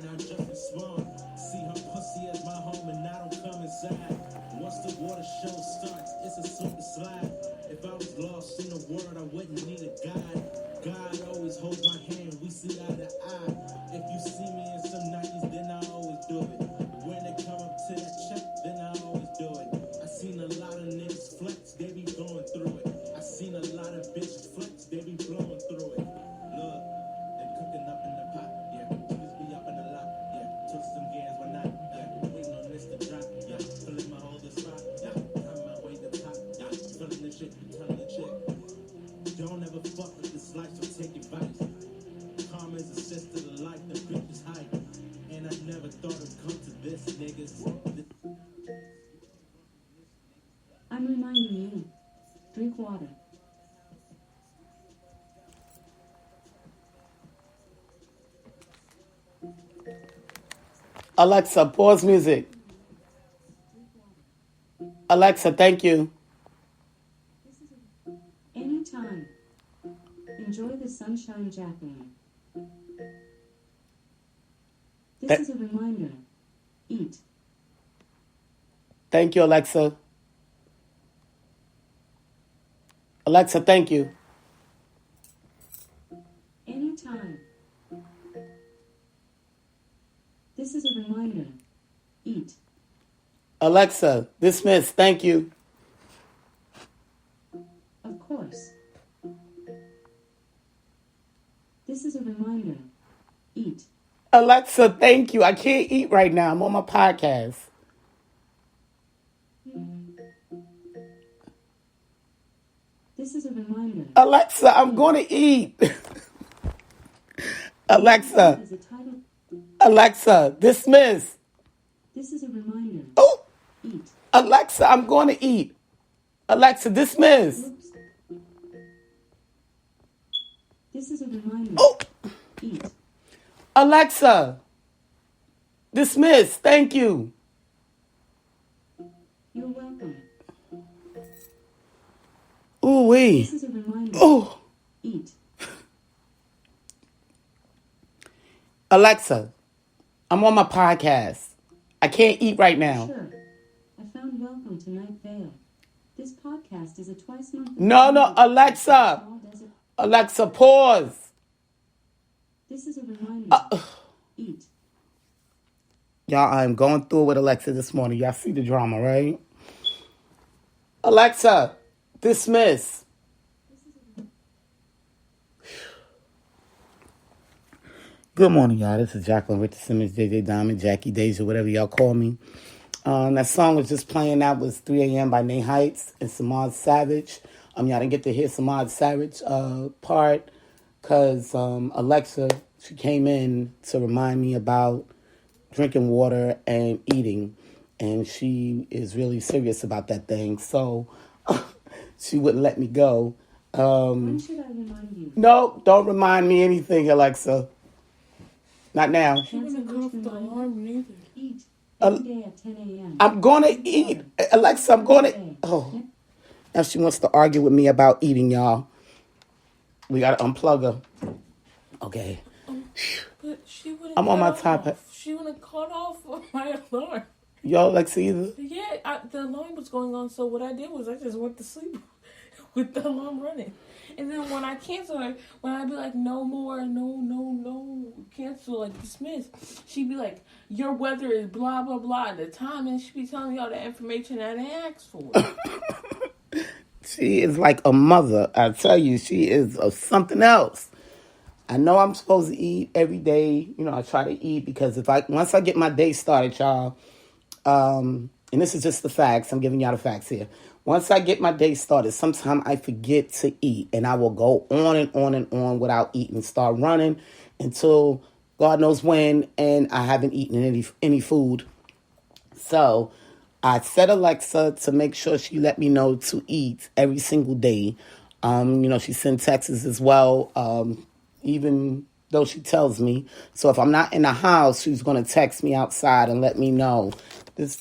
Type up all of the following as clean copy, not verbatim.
I just respond. See her pussy as my home and I don't come inside. Once the water show starts, it's a super slide. If I was lost in the world, I wouldn't need a guide. God always holds my hand, we see eye to eye. If you see me in some 90s, then I always do it. When it come up to that check, then I always do it. I seen a lot of niggas flex, they be going through it. I seen a lot of bitches flex, they be blowing through it. Look, they cooking up in the pot, yeah. Niggas be up in the lot, yeah. Took some gas, why not? Yeah, waiting on this to drop, yeah. Filling my whole spot, yeah. On my way to top, yeah. Filling the shit, telling the chick. Don't ever fuck with this life, so take advice. Karma is a sister to life, the bitch is hype. And I never thought it'd come to this, niggas. I'm reminding you. Drink water. Alexa, pause music. Alexa, thank you. Anytime. Enjoy the sunshine, Jacqueline. This is a reminder. Eat. Thank you, Alexa. Alexa, thank you. Anytime. This is a reminder. Eat. Alexa, dismiss. Thank you. Of course. This is a reminder. Eat. Alexa, thank you. I can't eat right now. I'm on my podcast. This is a reminder. Alexa, I'm going to eat. Alexa. Alexa, dismiss. This is a reminder. Oh. Eat. Alexa, I'm going to eat. Alexa, dismiss. Oops. This is a reminder. Oh. Eat. Alexa, dismiss. Thank you. You're welcome. Ooh wee. This is a reminder. Oh. Eat. Alexa, I'm on my podcast. I can't eat right now. Sure. I found Welcome to Night Vale. This podcast is a twice-monthly... No, Alexa. Alexa, pause. This is a reminder. Eat. Y'all, I'm going through it with Alexa this morning. Y'all see the drama, right? Alexa, dismiss. Good morning, y'all. This is Jacqueline Richard Simmons, JJ Diamond, Jackie Deja, whatever y'all call me. That song was just playing. That was 3 a.m. by Nate Heights and Samad Savage. Y'all didn't get to hear Samad Savage part because Alexa, she came in to remind me about drinking water and eating. And she is really serious about that thing. So she wouldn't let me go. When should I remind you? No, don't remind me anything, Alexa. Not now. She wouldn't come off the alarm neither. Eat. Every day at 10 a.m. I'm going to eat. Alexa, I'm going to... Oh. Now she wants to argue with me about eating, y'all. We got to unplug her. Okay. But she wouldn't I'm on my cut top. off. She wouldn't cut off my alarm. Y'all, Alexa, either? Yeah, the alarm was going on, so what I did was I just went to sleep with the alarm running. And then when I cancel her, when I'd be like, no more, no, cancel, like, dismiss, she'd be like, your weather is blah, blah, blah at the time, and she'd be telling me all the information I didn't ask for. She is like a mother. I tell you, she is something else. I know I'm supposed to eat every day. You know, I try to eat because once I get my day started, y'all, and this is just the facts. I'm giving y'all the facts here. Once I get my day started, sometimes I forget to eat. And I will go on and on and on without eating. Start running until God knows when. And I haven't eaten any food. So I set Alexa to make sure she let me know to eat every single day. She sends texts as well, even though she tells me. So if I'm not in the house, she's going to text me outside and let me know. This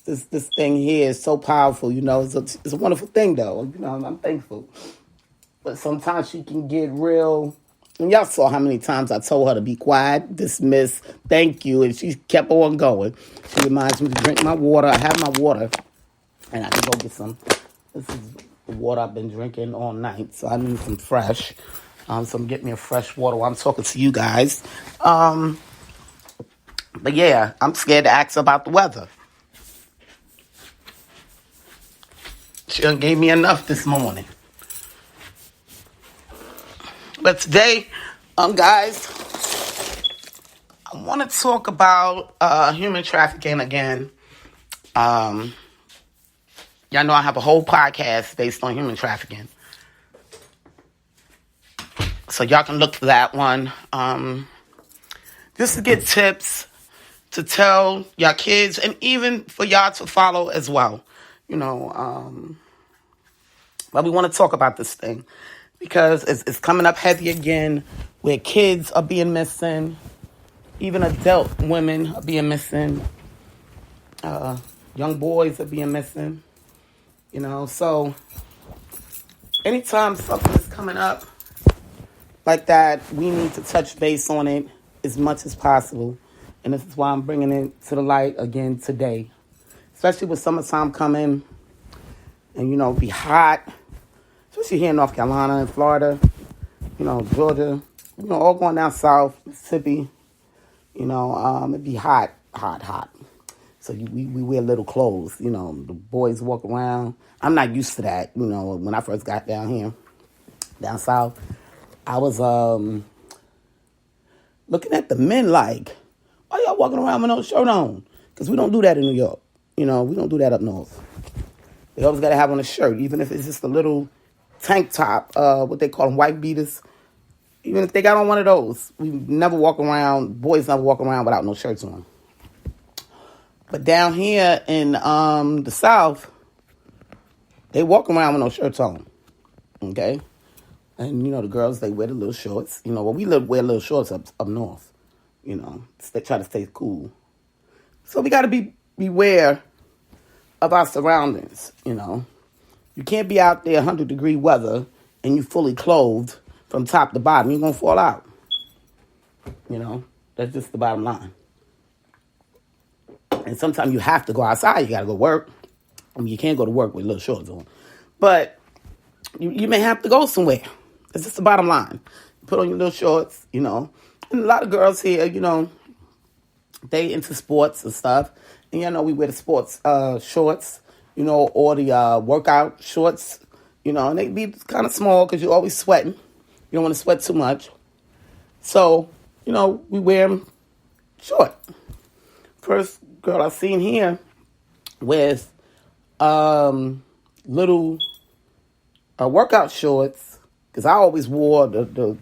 thing here is so powerful, it's a wonderful thing, though. I'm thankful. But sometimes she can get real And y'all saw how many times I told her to be quiet, dismiss, thank you, and she kept on going. She reminds me to drink my water. I have my water, and I can go get some. This is the water I've been drinking all night, so I need some fresh. So I'm getting me a fresh water while I'm talking to you guys. But yeah, I'm scared to ask about the weather. She done gave me enough this morning. But today, guys, I want to talk about human trafficking again. Y'all know I have a whole podcast based on human trafficking. So y'all can look for that one. Just to get tips to tell y'all kids and even for y'all to follow as well. But we want to talk about this thing because it's coming up heavy again where kids are being missing. Even adult women are being missing. Young boys are being missing. So anytime something is coming up like that, we need to touch base on it as much as possible. And this is why I'm bringing it to the light again today. Especially with summertime coming and, be hot. Especially here in North Carolina and Florida, Georgia, all going down south, Mississippi, it'd be hot. So we wear little clothes, the boys walk around. I'm not used to that, when I first got down south. I was looking at the men like, why y'all walking around with no shirt on? Because we don't do that in New York. We don't do that up north. They always got to have on a shirt, even if it's just a little tank top, what they call them, white beaters. Even if they got on one of those, boys never walk around without no shirts on. But down here in the South, they walk around with no shirts on, okay? And, the girls, they wear the little shorts. We wear little shorts up north, They try to stay cool. So we got to beware of our surroundings, You can't be out there 100-degree weather and you fully clothed from top to bottom. You're going to fall out. That's just the bottom line. And sometimes you have to go outside. You got to go work. You can't go to work with little shorts on. But you may have to go somewhere. It's just the bottom line. Put on your little shorts, And a lot of girls here, they into sports and stuff. And, we wear the sports shorts, or the workout shorts, and they be kind of small because you're always sweating. You don't want to sweat too much. So, we wear them short. First girl I seen here with little workout shorts, because I always wore the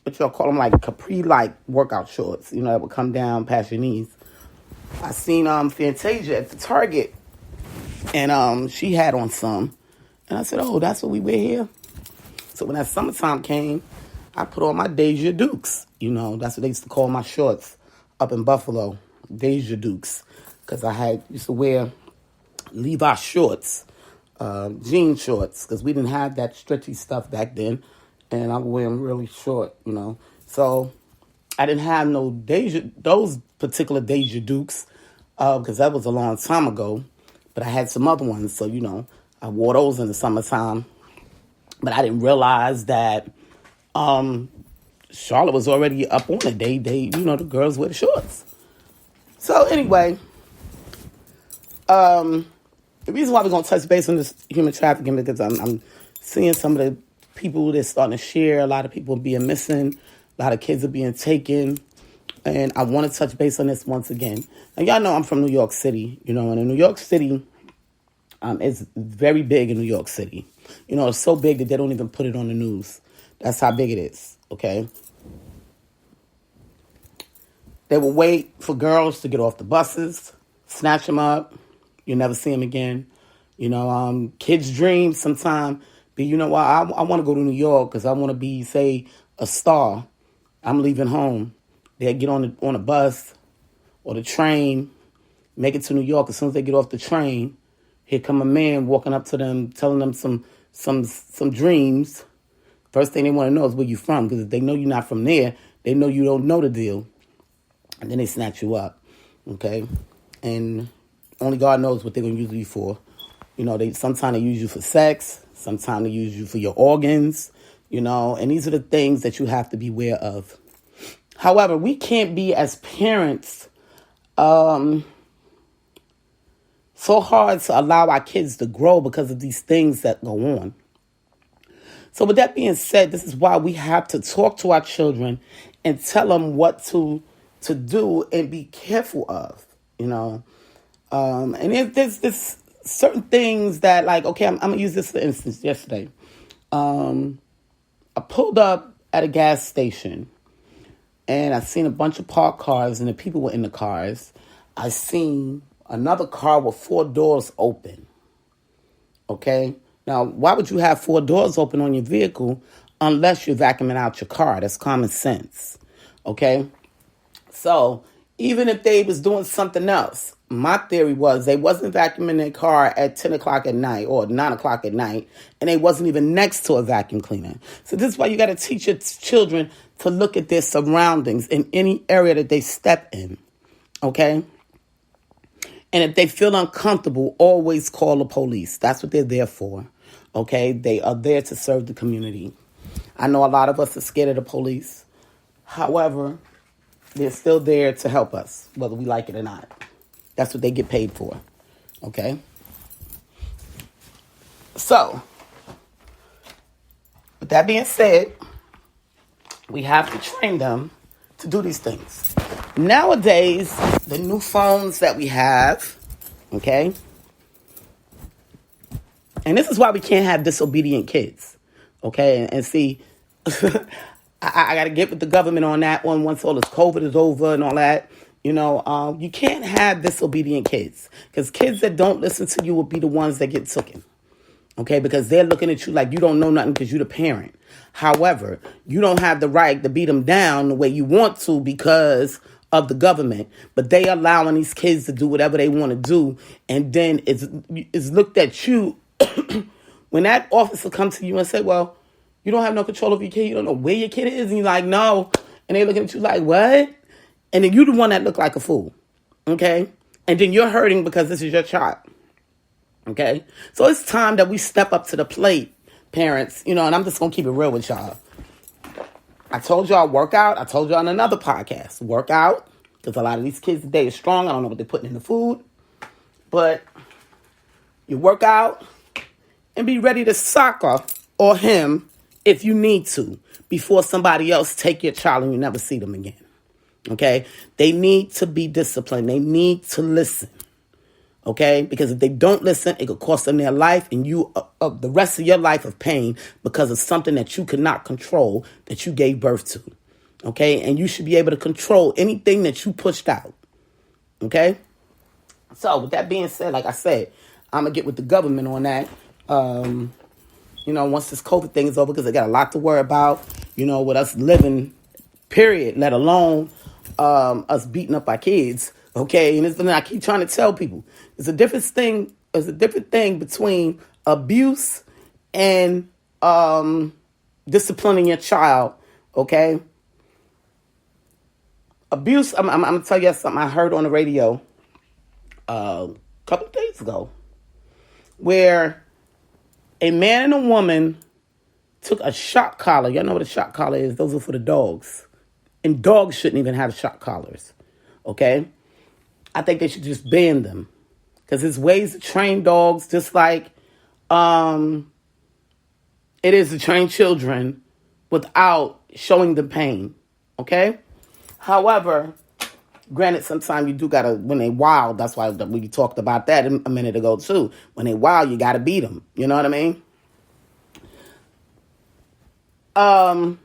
what y'all call them, like capri-like workout shorts, that would come down past your knees. I seen Fantasia at the Target, and she had on some, and I said, oh, that's what we wear here? So when that summertime came, I put on my Deja Dukes. That's what they used to call my shorts up in Buffalo, Deja Dukes, because I used to wear Levi shorts, jean shorts, because we didn't have that stretchy stuff back then, and I would wear them really short, So I didn't have those particular Deja Dukes, because that was a long time ago, but I had some other ones, so, I wore those in the summertime, but I didn't realize that Charlotte was already up on it. They the girls wear the shorts. So anyway, the reason why we're going to touch base on this human trafficking because I'm seeing some of the people that's starting to share. A lot of people being missing. A lot of kids are being taken. And I want to touch base on this once again. And y'all know I'm from New York City, and in New York City, it's very big in New York City. It's so big that they don't even put it on the news. That's how big it is, okay? They will wait for girls to get off the buses, snatch them up. You never see them again. Kids' dreams sometimes be, I want to go to New York because I want to be, say, a star. I'm leaving home. They get on a bus or the train, make it to New York. As soon as they get off the train, here come a man walking up to them, telling them some dreams, First thing they want to know is where you from, because if they know you're not from there, they know you don't know the deal, and then they snatch you up, okay? And only God knows what they're going to use you for. Sometimes they use you for sex, sometimes they use you for your organs, and these are the things that you have to be aware of. However, we can't be, as parents, so hard to allow our kids to grow because of these things that go on. So with that being said, this is why we have to talk to our children and tell them what to do and be careful of, And there's certain things that, like, okay, I'm going to use this for instance. Yesterday, I pulled up at a gas station and I seen a bunch of parked cars and the people were in the cars. I seen another car with 4 doors open. Okay? Now, why would you have 4 doors open on your vehicle unless you're vacuuming out your car? That's common sense. Okay? So, even if they was doing something else, my theory was they wasn't vacuuming their car at 10 o'clock at night or 9 o'clock at night, and they wasn't even next to a vacuum cleaner. So this is why you got to teach your children to look at their surroundings in any area that they step in. Okay? And if they feel uncomfortable, always call the police. That's what they're there for. Okay? They are there to serve the community. I know a lot of us are scared of the police. However, they're still there to help us, whether we like it or not. That's what they get paid for. Okay? So, with that being said, we have to train them to do these things. Nowadays, the new phones that we have, okay? And this is why we can't have disobedient kids, okay? And see, I got to get with the government on that one once all this COVID is over and all that. You can't have disobedient kids, because kids that don't listen to you will be the ones that get taken. Okay, because they're looking at you like you don't know nothing because you're the parent. However, you don't have the right to beat them down the way you want to because of the government. But they allowing these kids to do whatever they want to do. And then it's looked at you when that officer comes to you and say, well, you don't have no control over your kid. You don't know where your kid is. And you're like, no. And they looking at you like, what? And then you're the one that look like a fool. Okay? And then you're hurting because this is your child. Okay? So it's time that we step up to the plate, parents. And I'm just going to keep it real with y'all. I told y'all work out. I told y'all on another podcast. Work out. Because a lot of these kids today are strong. I don't know what they're putting in the food. But you work out and be ready to soccer or him if you need to before somebody else take your child and you never see them again. Okay? They need to be disciplined. They need to listen. Okay? Because if they don't listen, it could cost them their life and you the rest of your life of pain because of something that you could not control that you gave birth to. Okay? And you should be able to control anything that you pushed out. Okay? So with that being said, like I said, I'm going to get with the government on that. Once this COVID thing is over, because they got a lot to worry about, with us living, period, let alone us beating up our kids. Okay, and it's something I keep trying to tell people. It's a different thing. It's a different thing between abuse and disciplining your child. Okay, abuse. I'm gonna tell you something I heard on the radio a couple of days ago, where a man and a woman took a shock collar. Y'all know what a shock collar is? Those are for the dogs, and dogs shouldn't even have shock collars. Okay. I think they should just ban them, because there's ways to train dogs just like it is to train children without showing them pain, okay? However, granted, sometimes you do gotta, when they wild, that's why we talked about that a minute ago too. When they wild, you gotta beat them. You know what I mean? And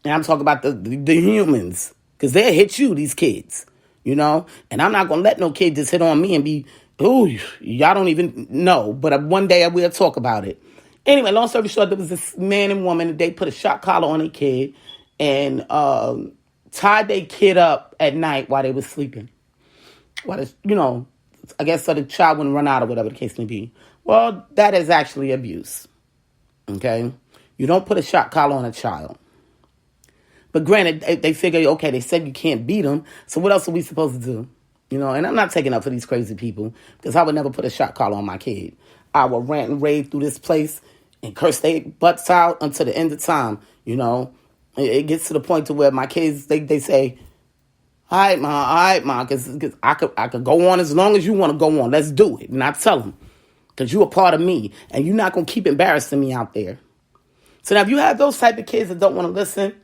I'm talking about the humans, because they'll hit you, these kids. And I'm not going to let no kid just hit on me and be, ooh, y'all don't even know. But one day we'll talk about it. Anyway, long story short, there was this man and woman, they put a shock collar on a kid and tied their kid up at night while they was sleeping. I guess so the child wouldn't run out or whatever the case may be. Well, that is actually abuse. Okay? You don't put a shot collar on a child. But granted, they figure, okay, they said you can't beat them, so what else are we supposed to do? And I'm not taking up for these crazy people, because I would never put a shot collar on my kid. I would rant and rave through this place and curse their butts out until the end of time. It gets to the point to where my kids, they say, all right, ma, because I could go on as long as you want to go on. Let's do it. And I tell them, because you're a part of me, and you're not going to keep embarrassing me out there. So now if you have those type of kids that don't want to listen,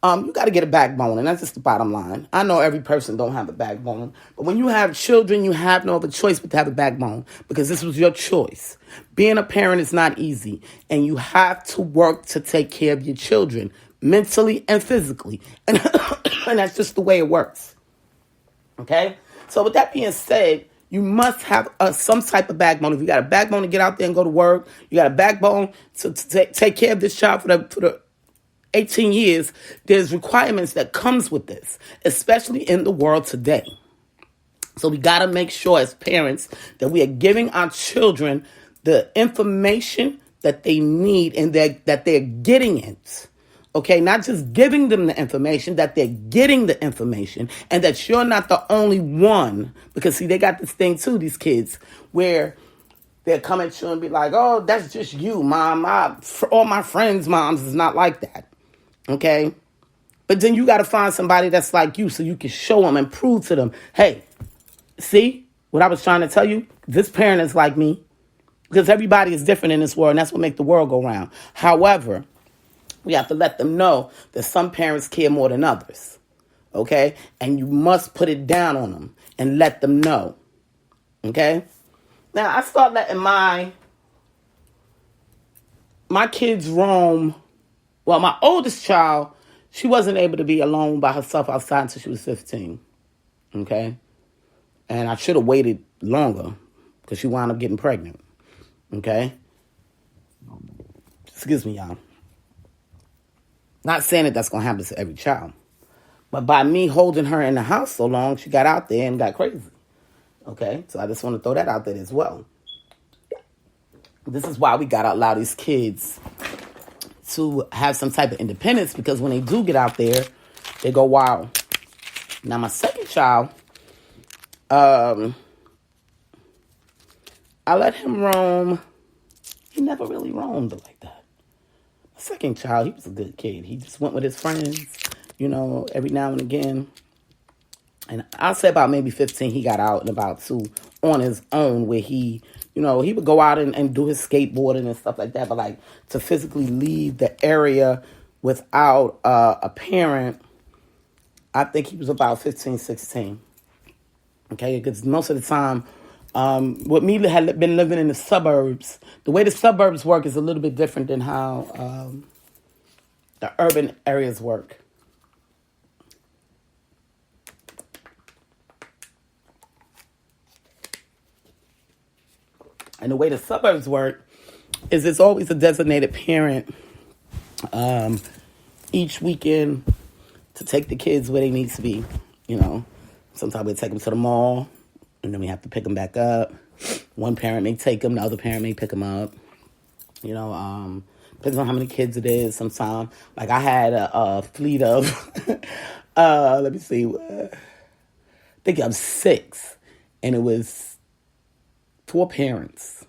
you got to get a backbone, and that's just the bottom line. I know every person don't have a backbone, but when you have children, you have no other choice but to have a backbone, because this was your choice. Being a parent is not easy, and you have to work to take care of your children, mentally and physically, and that's just the way it works. Okay? So with that being said, you must have some type of backbone. If you got a backbone to get out there and go to work, you got a backbone to take care of this child for the 18 years, there's requirements that comes with this, especially in the world today. So we got to make sure as parents that we are giving our children the information that they need and that they're getting it. Okay, not just giving them the information, that they're getting the information, and that you're not the only one. Because, see, they got this thing, too, these kids, where they're coming to you and be like, oh, that's just you, Mom. All my friends' moms is not like that. Okay? But then you got to find somebody that's like you so you can show them and prove to them, hey, see what I was trying to tell you? This parent is like me. Because everybody is different in this world, and that's what makes the world go round. However, we have to let them know that some parents care more than others, okay? And you must put it down on them and let them know, okay? Now, I start letting my kids roam. Well, my oldest child, she wasn't able to be alone by herself outside until she was 15, okay? And I should have waited longer because she wound up getting pregnant, okay? Excuse me, y'all. Not saying that that's going to happen to every child. But by me holding her in the house so long, she got out there and got crazy. Okay? So I just want to throw that out there as well. This is why we got to allow these kids to have some type of independence, because when they do get out there, they go wild. Now, my second child, I let him roam. He never really roamed like that. Second child, he was a good kid. He just went with his friends, every now and again. And I'll say about maybe 15, he got out and about 2 on his own, where he would go out and do his skateboarding and stuff like that. But like to physically leave the area without a parent, I think he was about 15, 16. Okay, because most of the time, with me had been living in the suburbs, the way the suburbs work is a little bit different than how the urban areas work. And the way the suburbs work is there's always a designated parent each weekend to take the kids where they need to be. Sometimes we take them to the mall, and then we have to pick them back up. One parent may take them, the other parent may pick them up. Depends on how many kids it is. Sometimes, like I had a fleet of, let me see, I think I'm 6, and it was 4 parents.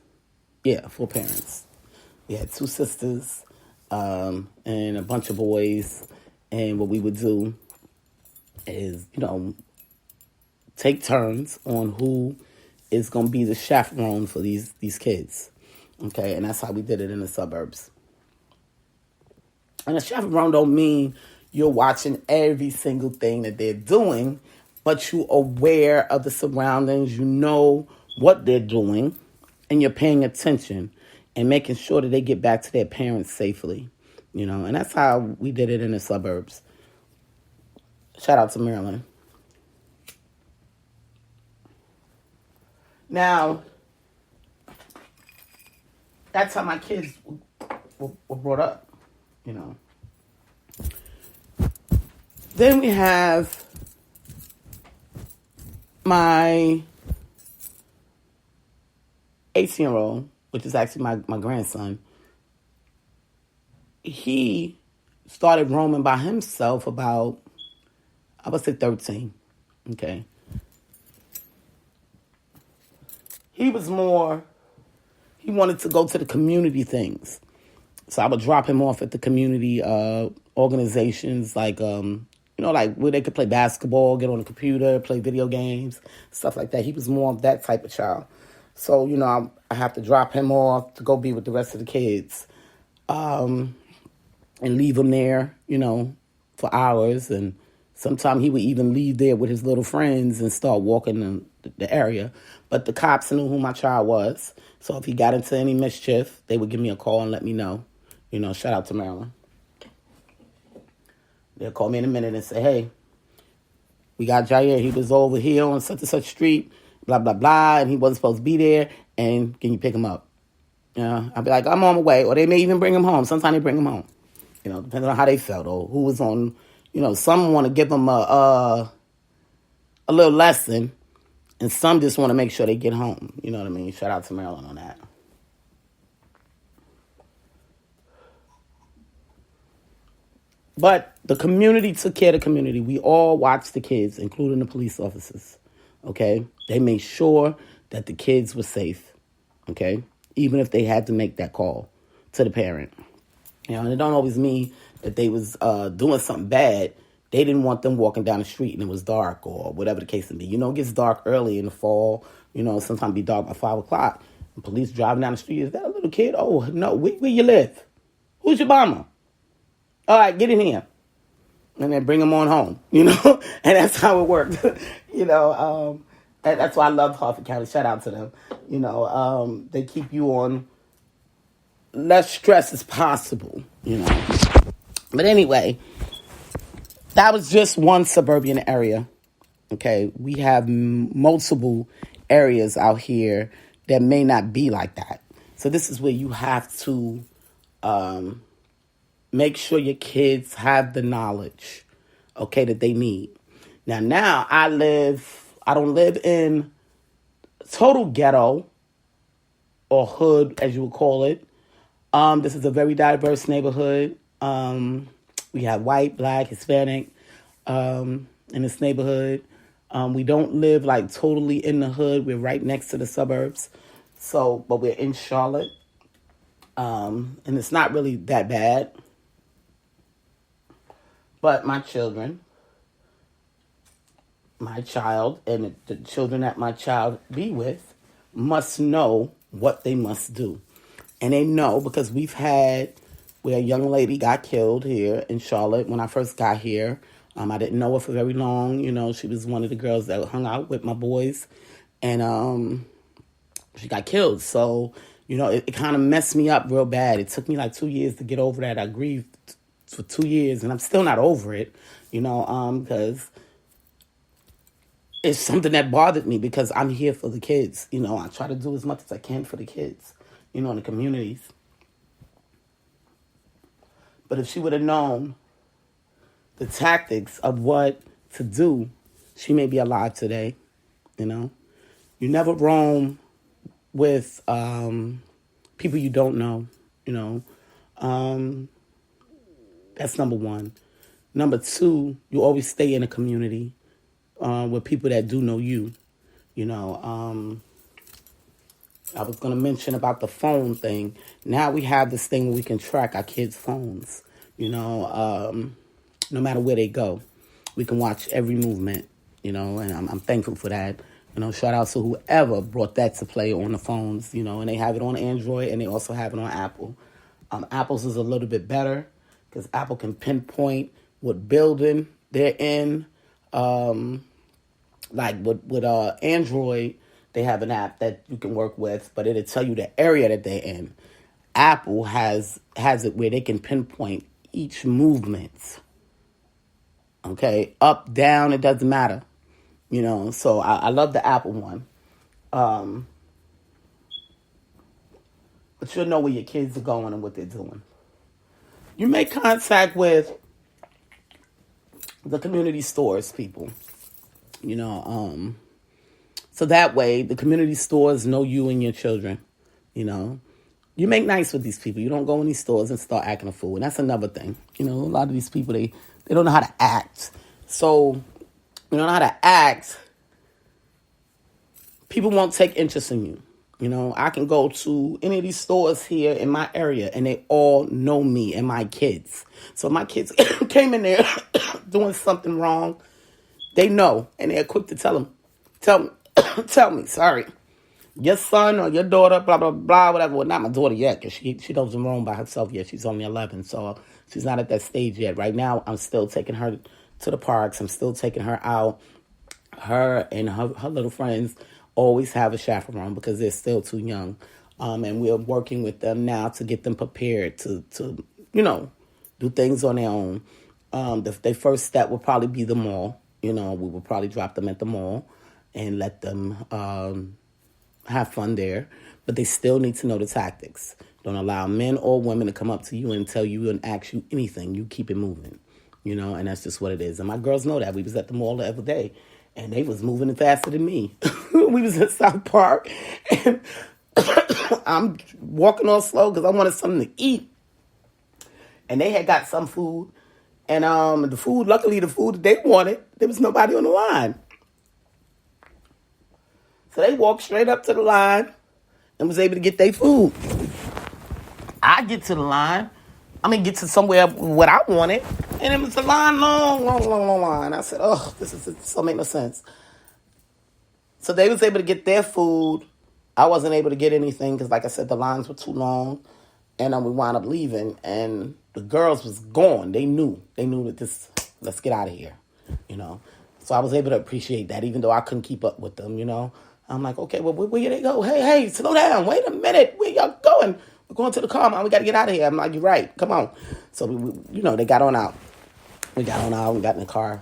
Yeah, 4 parents. We had 2 sisters and a bunch of boys, and what we would do is, take turns on who is going to be the chaperone for these kids. Okay, and that's how we did it in the suburbs. And a chaperone don't mean you're watching every single thing that they're doing, but you're aware of the surroundings, you know what they're doing, and you're paying attention and making sure that they get back to their parents safely. And that's how we did it in the suburbs. Shout out to Maryland. Now, that's how my kids were brought up, Then we have my 18-year-old, which is actually my grandson. he started roaming by himself about, I would say 13. Okay. He wanted to go to the community things. So I would drop him off at the community organizations like, like where they could play basketball, get on the computer, play video games, stuff like that. He was more of that type of child. So, I have to drop him off to go be with the rest of the kids and leave him there, for hours. And sometimes he would even leave there with his little friends and start walking in the area. But the cops knew who my child was. So if he got into any mischief, they would give me a call and let me know. Shout out to Maryland. They'll call me in a minute and say, hey, we got Jair. He was over here on such and such street, blah, blah, blah, and he wasn't supposed to be there, and can you pick him up? I'll be like, I'm on my way. Or they may even bring him home. Sometimes they bring him home. Depending on how they felt or who was on, some want to give them a little lesson, and some just want to make sure they get home. You know what I mean? Shout out to Maryland on that. But the community took care of the community. We all watched the kids, including the police officers, okay? They made sure that the kids were safe, okay? Even if they had to make that call to the parent. And it don't always mean that they was doing something bad. They didn't want them walking down the street and it was dark or whatever the case may be. It gets dark early in the fall. Sometimes be dark by 5 o'clock. And police driving down the street. Is that a little kid? Oh, no. Where you live? Who's your mama? All right, get in here. And then bring them on home, And that's how it worked, And that's why I love Harford County. Shout out to them. They keep you on less stress as possible, But anyway, that was just one suburban area, okay? We have multiple areas out here that may not be like that. So this is where you have to make sure your kids have the knowledge, okay, that they need. Now I don't live in total ghetto or hood, as you would call it. This is a very diverse neighborhood. We have white, black, Hispanic in this neighborhood. We don't live like totally in the hood. We're right next to the suburbs. But we're in Charlotte. And it's not really that bad. But my child, and the children that my child be with must know what they must do. And they know because we've had where a young lady got killed here in Charlotte when I first got here. I didn't know her for very long. She was one of the girls that hung out with my boys. And she got killed. So, it kind of messed me up real bad. It took me like 2 years to get over that. I grieved for 2 years, and I'm still not over it, because it's something that bothered me because I'm here for the kids. I try to do as much as I can for the kids, in the communities. But if she would have known the tactics of what to do, she may be alive today, You never roam with people you don't know, That's number one. Number two, you always stay in a community with people that do know you. I was going to mention about the phone thing. Now we have this thing where we can track our kids' phones, no matter where they go. We can watch every movement, and I'm thankful for that. Shout out to whoever brought that to play on the phones, and they have it on Android and they also have it on Apple. Apple's is a little bit better because Apple can pinpoint what building they're in. Like with Android, they have an app that you can work with, but it'll tell you the area that they're in. Apple has it where they can pinpoint each movement. Okay, up, down, it doesn't matter. So I love the Apple one. But you'll know where your kids are going and what they're doing. You make contact with the community stores people. So that way the community stores know you and your children. you make nice with these people. You don't go in these stores and start acting a fool. And that's another thing. A lot of these people, they don't know how to act. So, you don't know how to act, people won't take interest in you. I can go to any of these stores here in my area and they all know me and my kids. So my kids came in there doing something wrong. They know and they're quick to tell me, sorry, your son or your daughter, blah, blah, blah, whatever. Well, not my daughter yet because she doesn't roam by herself yet. She's only 11, so she's not at that stage yet. Right now, I'm still taking her to the parks. I'm still taking her out. Her and her little friends always have a chaperone because they're still too young. And we're working with them now to get them prepared to do things on their own. Their first step will probably be the mall. We will probably drop them at the mall and let them have fun there. But they still need to know the tactics. Don't allow men or women to come up to you and tell you and ask you anything. You keep it moving, and that's just what it is. And my girls know that. We was at the mall the other day, and they was moving faster than me. We was in South Park, and I'm walking all slow because I wanted something to eat. And they had got some food, and luckily the food that they wanted, there was nobody on the line. So they walked straight up to the line and was able to get their food. I get to the line. Get to somewhere what I wanted. And it was a line, long line. I said, this don't make no sense. So they was able to get their food. I wasn't able to get anything because, like I said, the lines were too long. And we wound up leaving. And the girls was gone. They knew that let's get out of here, So I was able to appreciate that, even though I couldn't keep up with them, I'm like, okay, well, where did they go? Hey, slow down. Wait a minute. Where y'all going? We're going to the car, man. We got to get out of here. I'm like, you're right. Come on. So, they got on out. We got on out and got in the car.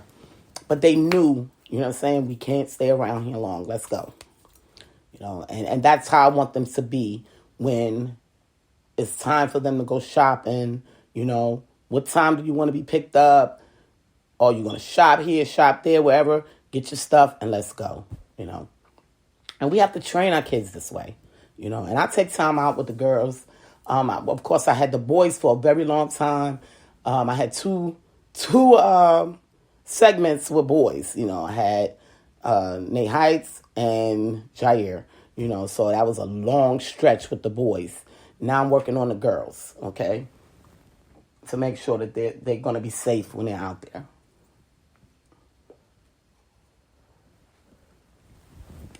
But they knew, what I'm saying? We can't stay around here long. Let's go. And that's how I want them to be when it's time for them to go shopping. What time do you want to be picked up? Or you going to shop here, shop there, wherever. Get your stuff and let's go, And we have to train our kids this way, And I take time out with the girls. Of course, I had the boys for a very long time. I had two segments with boys. I had Nate Heights and Jair. So that was a long stretch with the boys. Now I'm working on the girls, okay, to make sure that they're going to be safe when they're out there.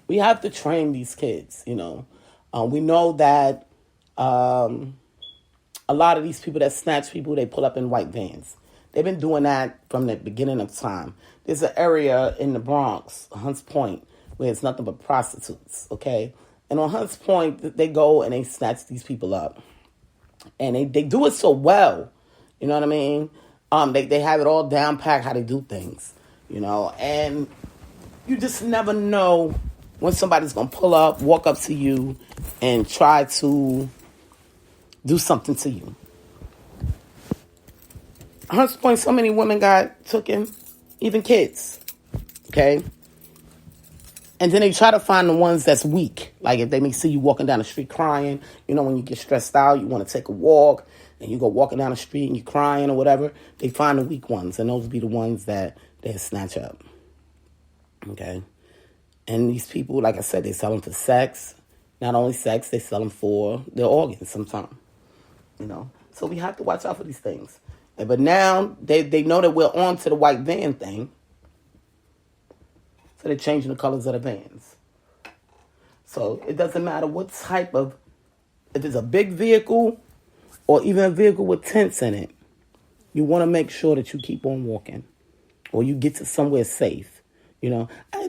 We have to train these kids, We know that a lot of these people that snatch people, they pull up in white vans. They've been doing that from the beginning of time. There's an area in the Bronx, Hunts Point, where it's nothing but prostitutes, okay? And on Hunts Point, they go and they snatch these people up. And they do it so well, you know what I mean? They have it all down packed how they do things, And you just never know when somebody's going to pull up, walk up to you, and try to do something to you. Hunts Point, so many women got taken, even kids, okay? And then they try to find the ones that's weak. Like if they may see you walking down the street crying, when you get stressed out, you want to take a walk, and you go walking down the street and you're crying or whatever, they find the weak ones, and those will be the ones that they snatch up, okay? And these people, like I said, they sell them for sex. Not only sex, they sell them for their organs sometimes. So we have to watch out for these things. But now they know that we're on to the white van thing. So they're changing the colors of the vans. So it doesn't matter what type of, if it's a big vehicle or even a vehicle with tents in it, you want to make sure that you keep on walking or you get to somewhere safe. There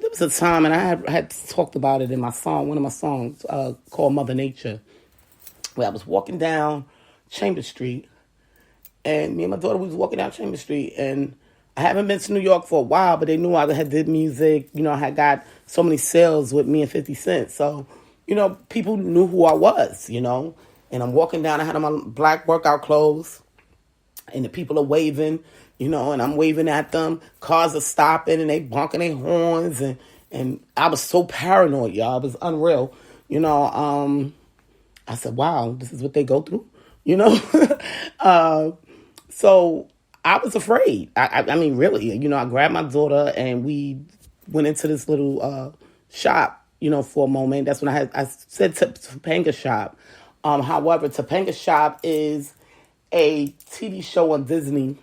was a time, and I had talked about it in my song, one of my songs called Mother Nature, where I was walking down Chambers Street, and me and my daughter was walking down Chambers Street, and I haven't been to New York for a while, but they knew I had did music. I had got so many sales with me and 50 Cent. So, people knew who I was, And I'm walking down, I had on my black workout clothes, and the people are waving, and I'm waving at them. Cars are stopping, and they bonking their horns, and I was so paranoid, y'all. It was unreal. I said, wow, this is what they go through, you know? uh, so I was afraid. I mean, really, you know, I grabbed my daughter and we went into this little shop, you know, for a moment. That's when I said Topanga Shop. However, Topanga Shop is a TV show on Disney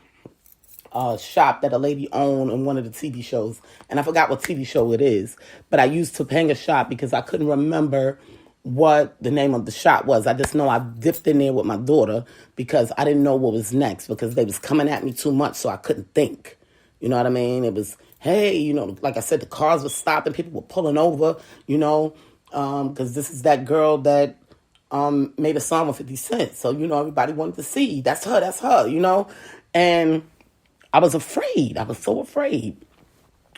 shop that a lady owned in one of the TV shows. And I forgot what TV show it is. But I used Topanga Shop because I couldn't remember what the name of the shop was. I just know I dipped in there with my daughter because I didn't know what was next because they was coming at me too much, so I couldn't think. You know what I mean? It was, hey, you know, like I said, the cars were stopping, people were pulling over, you know, because this is that girl that made a song with 50 Cent. So, you know, everybody wanted to see, that's her, you know. And I was afraid. I was so afraid.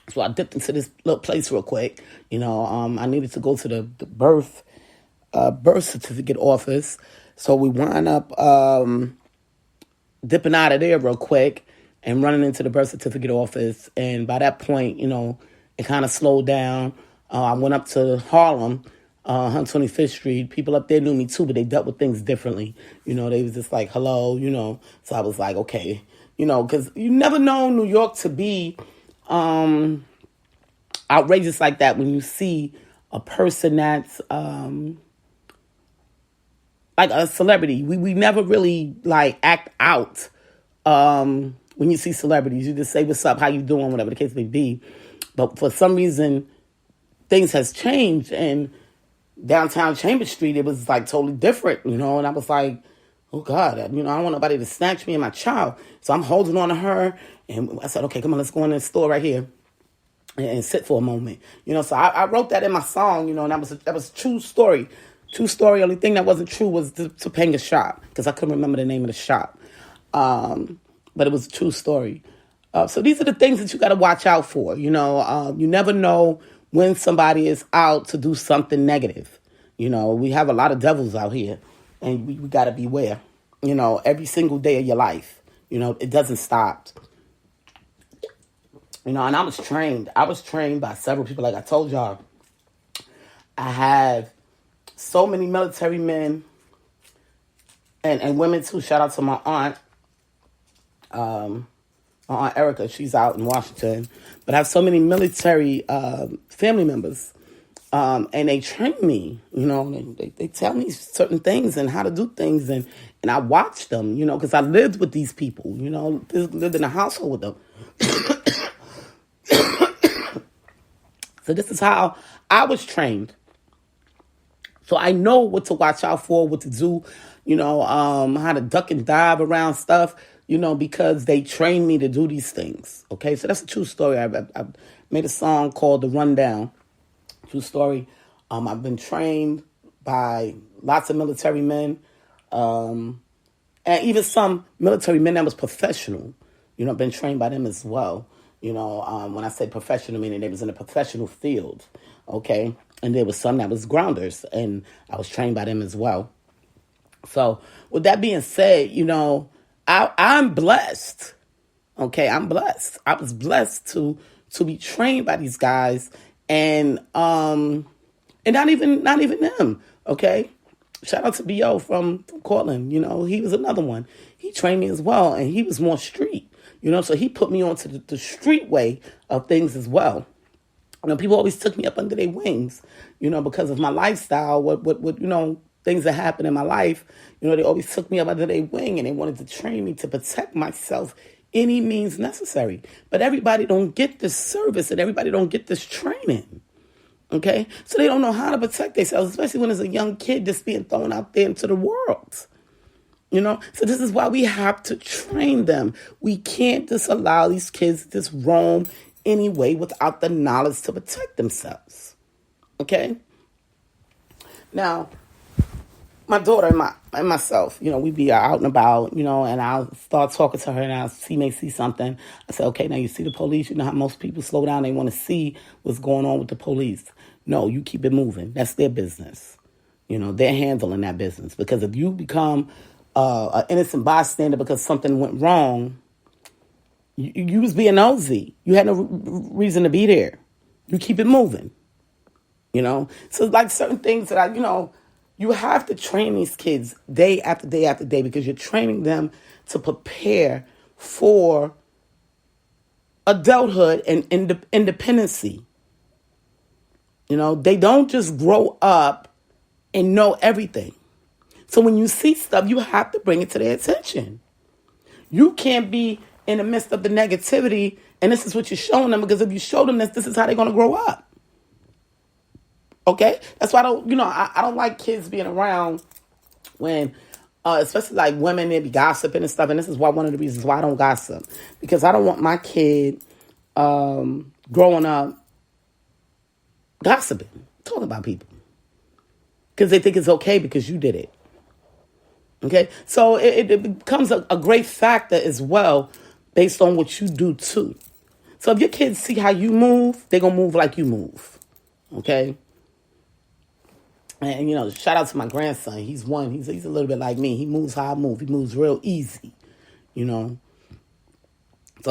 So I dipped into this little place real quick. You know, I needed to go to the birth certificate office. So we wound up dipping out of there real quick and running into the birth certificate office. And by that point, you know, it kind of slowed down. I went up to Harlem, 125th Street. People up there knew me too, but they dealt with things differently. You know, they was just like, hello, you know. So I was like, okay, you know, because you never know New York to be outrageous like that when you see a person that's like a celebrity. We never really like act out when you see celebrities. You just say what's up, how you doing, whatever the case may be. But for some reason, things has changed, and downtown Chambers Street, it was like totally different, you know. And I was like, oh God, you know, I don't want nobody to snatch me and my child. So I'm holding on to her, and I said, okay, come on, let's go in the store right here and sit for a moment, you know. So I wrote that in my song, you know, and that was a true story. True story. Only thing that wasn't true was the Topanga Shop because I couldn't remember the name of the shop, but it was a true story. So these are the things that you got to watch out for. You know, you never know when somebody is out to do something negative. You know, we have a lot of devils out here, and we got to beware. You know, every single day of your life. You know, it doesn't stop. You know, and I was trained. I was trained by several people. Like I told y'all, I have so many military men and women too. Shout out to my aunt. My Aunt Erica, she's out in Washington. But I have so many military family members. And they train me, you know. They tell me certain things and how to do things. And I watch them, you know, because I lived with these people, you know. Lived in a household with them. So this is how I was trained. So I know what to watch out for, what to do, you know, how to duck and dive around stuff, you know, because they trained me to do these things. Okay, so that's a true story. I made a song called The Rundown. True story. I've been trained by lots of military men, and even some military men that was professional. You know, I've been trained by them as well. You know, when I say professional, meaning they was in a professional field. Okay. And there was some that was grounders, and I was trained by them as well. So with that being said, you know, I'm blessed. Okay, I'm blessed. I was blessed to be trained by these guys, and not even them. Okay, shout out to B.O. from Cortland. You know, he was another one. He trained me as well, and he was more street. You know, so he put me onto the street way of things as well. You know, people always took me up under their wings, you know, because of my lifestyle, what you know, things that happened in my life. You know, they always took me up under their wing, and they wanted to train me to protect myself any means necessary. But everybody don't get this service, and everybody don't get this training. Okay? So they don't know how to protect themselves, especially when there's a young kid that's being thrown out there into the world. You know? So this is why we have to train them. We can't just allow these kids to just roam anyway without the knowledge to protect themselves. Okay? Now, my daughter and myself, you know, we be out and about, you know, and I'll start talking to her, and she may see something. I say, okay, now you see the police. You know how most people slow down. They want to see what's going on with the police. No, you keep it moving. That's their business. You know, they're handling that business. Because if you become an innocent bystander because something went wrong, you was being nosy. You had no reason to be there. You keep it moving. You know? So like certain things that I, you know, You have to train these kids day after day after day because you're training them to prepare for adulthood and independency. You know, they don't just grow up and know everything. So when you see stuff, you have to bring it to their attention. You can't be in the midst of the negativity and this is what you're showing them, because if you show them this is how they're going to grow up. Okay? That's why I don't like kids being around when, especially like women, they be gossiping and stuff. And this is why one of the reasons why I don't gossip. Because I don't want my kid growing up gossiping, talking about people. Because they think it's okay because you did it. Okay? So it becomes a great factor as well based on what you do too. So if your kids see how you move, they're going to move like you move. Okay? And, shout out to my grandson. He's one. He's a little bit like me. He moves how I move. He moves real easy, So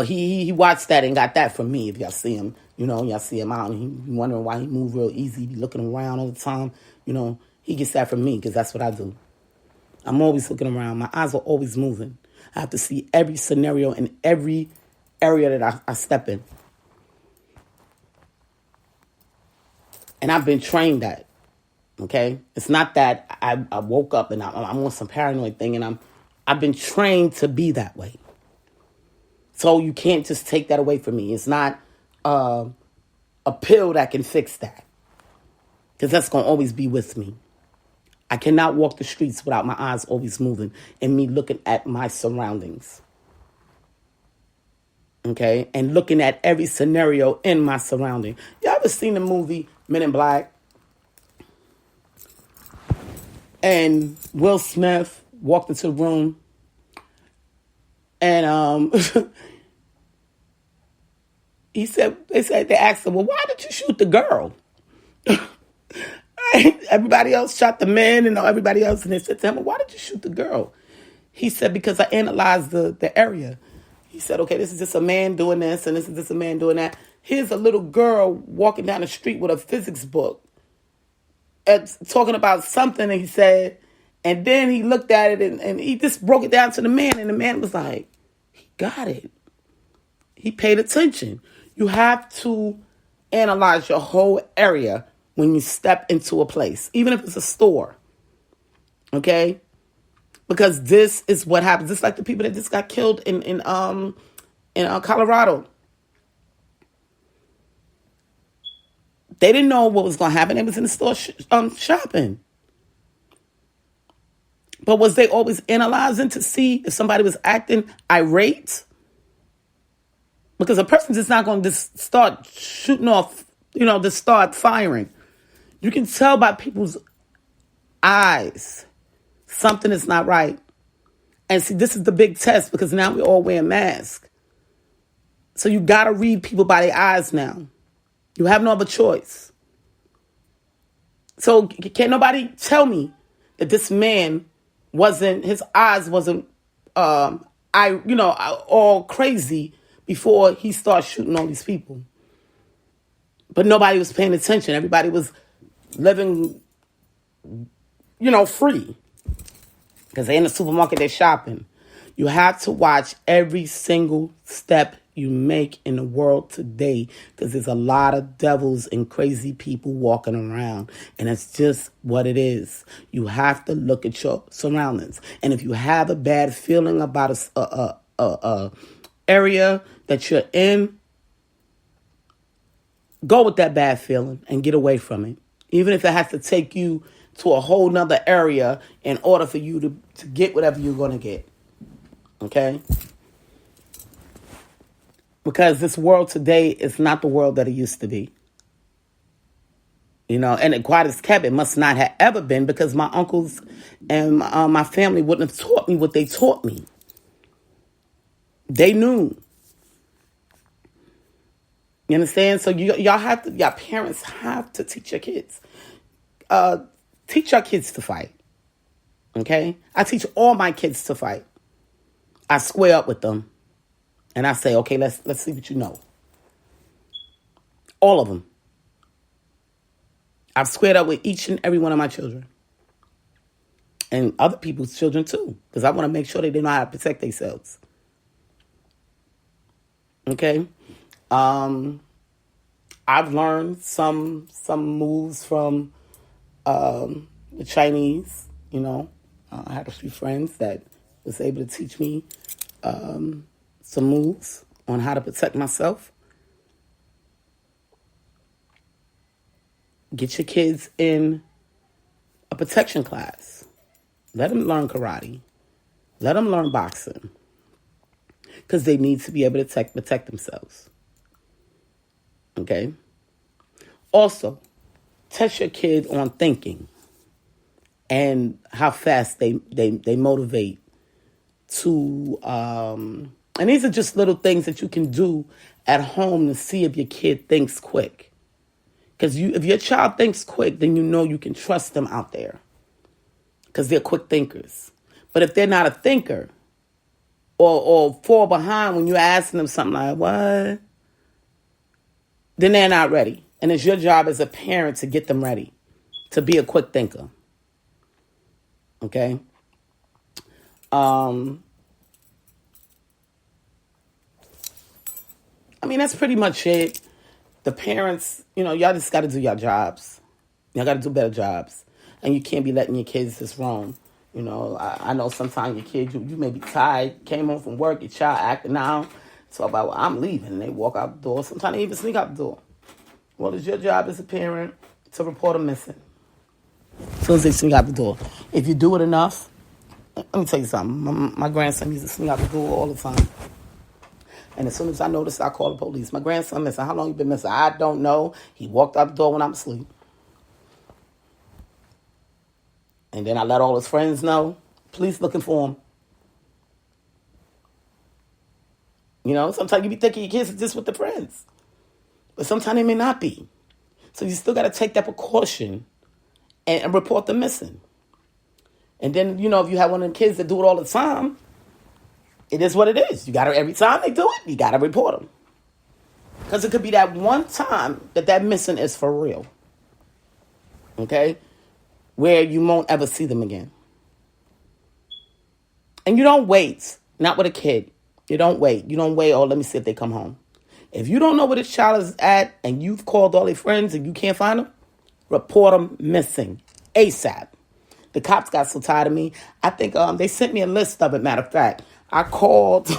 he watched that and got that from me. If y'all see him, y'all see him out and he wondering why he move real easy. He be looking around all the time. He gets that from me because that's what I do. I'm always looking around. My eyes are always moving. I have to see every scenario in every area that I step in. And I've been trained that. Okay? It's not that I woke up and I'm on some paranoid thing and I've been trained to be that way. So you can't just take that away from me. It's not a pill that can fix that. Because that's going to always be with me. I cannot walk the streets without my eyes always moving and me looking at my surroundings. Okay? And looking at every scenario in my surrounding. You ever seen the movie Men in Black? And Will Smith walked into the room and they asked him, well, why did you shoot the girl? Everybody else shot the men and everybody else. And they said to him, well, why did you shoot the girl? He said, because I analyzed the area. He said, okay, this is just a man doing this and this is just a man doing that. Here's a little girl walking down the street with a physics book and talking about something, and he said, and then he looked at it and he just broke it down to the man, and the man was like, he got it. He paid attention. You have to analyze your whole area when you step into a place, even if it's a store. Okay? Because this is what happens. It's like the people that just got killed in Colorado. They didn't know what was going to happen. They was in the store shopping. But was they always analyzing to see if somebody was acting irate? Because a person is not going to just start shooting off, just start firing. You can tell by people's eyes something is not right. And see, this is the big test because now we all wear masks. So you got to read people by their eyes now. You have no other choice. So can't nobody tell me that this man his eyes wasn't, all crazy before he started shooting all these people. But nobody was paying attention. Everybody was living, free. Because they're in the supermarket, they're shopping. You have to watch every single step you make in the world today, because there's a lot of devils and crazy people walking around, and it's just what it is. You have to look at your surroundings, and if you have a bad feeling about a area that you're in, go with that bad feeling and get away from it, even if it has to take you to a whole nother area in order for you to get whatever you're going to get. Okay? Because this world today is not the world that it used to be. And it quite as kept, it must not have ever been, because my uncles and my family wouldn't have taught me what they taught me. They knew. You understand? So y'all parents have to teach your kids. Teach your kids to fight. Okay? I teach all my kids to fight. I square up with them. And I say, okay, let's see what you know. All of them. I've squared up with each and every one of my children. and other people's children too, because I want to make sure they know how to protect themselves. Okay? I've learned some moves from the Chinese, you know. I had a few friends that was able to teach me some moves on how to protect myself. Get your kids in a protection class. Let them learn karate. Let them learn boxing. Because they need to be able to protect themselves. Okay? Also, test your kid on thinking and how fast they motivate to... and these are just little things that you can do at home to see if your kid thinks quick. Because if your child thinks quick, then you know you can trust them out there. Because they're quick thinkers. But if they're not a thinker, or fall behind when you're asking them something like, what? Then they're not ready. And it's your job as a parent to get them ready. To be a quick thinker. Okay? I mean, that's pretty much it. The parents, y'all just got to do your jobs. Y'all got to do better jobs. And you can't be letting your kids just roam. I know sometimes your kids, you may be tired, came home from work, your child acting out. So about, well, I'm leaving. And they walk out the door. Sometimes they even sneak out the door. Well, it's your job as a parent to report them missing. As soon as they sneak out the door. If you do it enough, let me tell you something. My grandson used to sneak out the door all the time. And as soon as I noticed, I called the police. My grandson missing. How long you been missing? I don't know. He walked out the door when I'm asleep. And then I let all his friends know. Police looking for him. Sometimes you be thinking your kids are just with the friends. But sometimes they may not be. So you still got to take that precaution and report them missing. And then, if you have one of them kids that do it all the time, it is what it is. You got to, every time they do it, you got to report them. Because it could be that one time that missing is for real. Okay? Where you won't ever see them again. And you don't wait. Not with a kid. You don't wait. Oh, let me see if they come home. If you don't know where this child is at and you've called all their friends and you can't find them, report them missing. ASAP. The cops got so tired of me. I think they sent me a list of it, matter of fact. I called